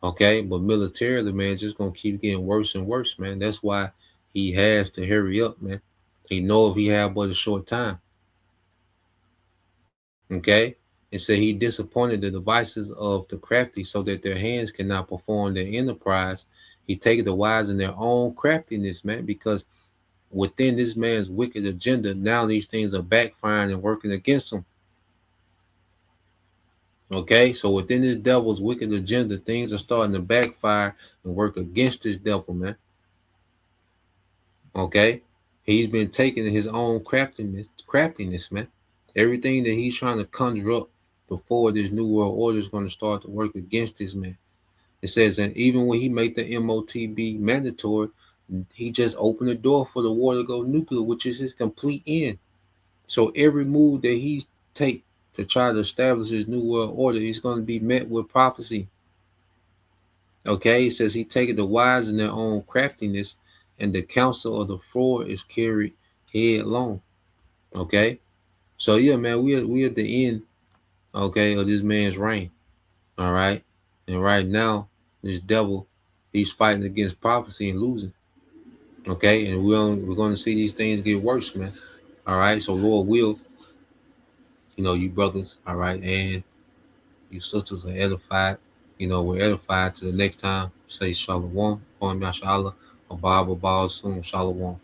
Okay, but militarily, man, just gonna keep getting worse and worse, man. That's why he has to hurry up, man. He know if he have but a short time. Okay, and so he disappointed the devices of the crafty, so that their hands cannot perform their enterprise. He taketh the wise in their own craftiness, man, because within this man's wicked agenda, now these things are backfiring and working against him. Okay, so within this devil's wicked agenda, things are starting to backfire and work against this devil, man. Okay, he's been taking his own craftiness, man. Everything that he's trying to conjure up before this new world order is going to start to work against this man. It says, and even when he made the MOTB mandatory, he just opened the door for the war to go nuclear, which is his complete end. So every move that he take to try to establish his new world order, he's going to be met with prophecy. Okay, he says he taketh the wise in their own craftiness, and the counsel of the froward is carried headlong. Okay, so yeah, man, we at the end, okay, of this man's reign. All right, and right now, this devil, he's fighting against prophecy and losing. Okay, and we're going to see these things get worse, man. All right, so Lord will, you brothers, all right, and you sisters are edified. We're edified to the next time. Say shalom, Yashala, Abba, soon, shalom.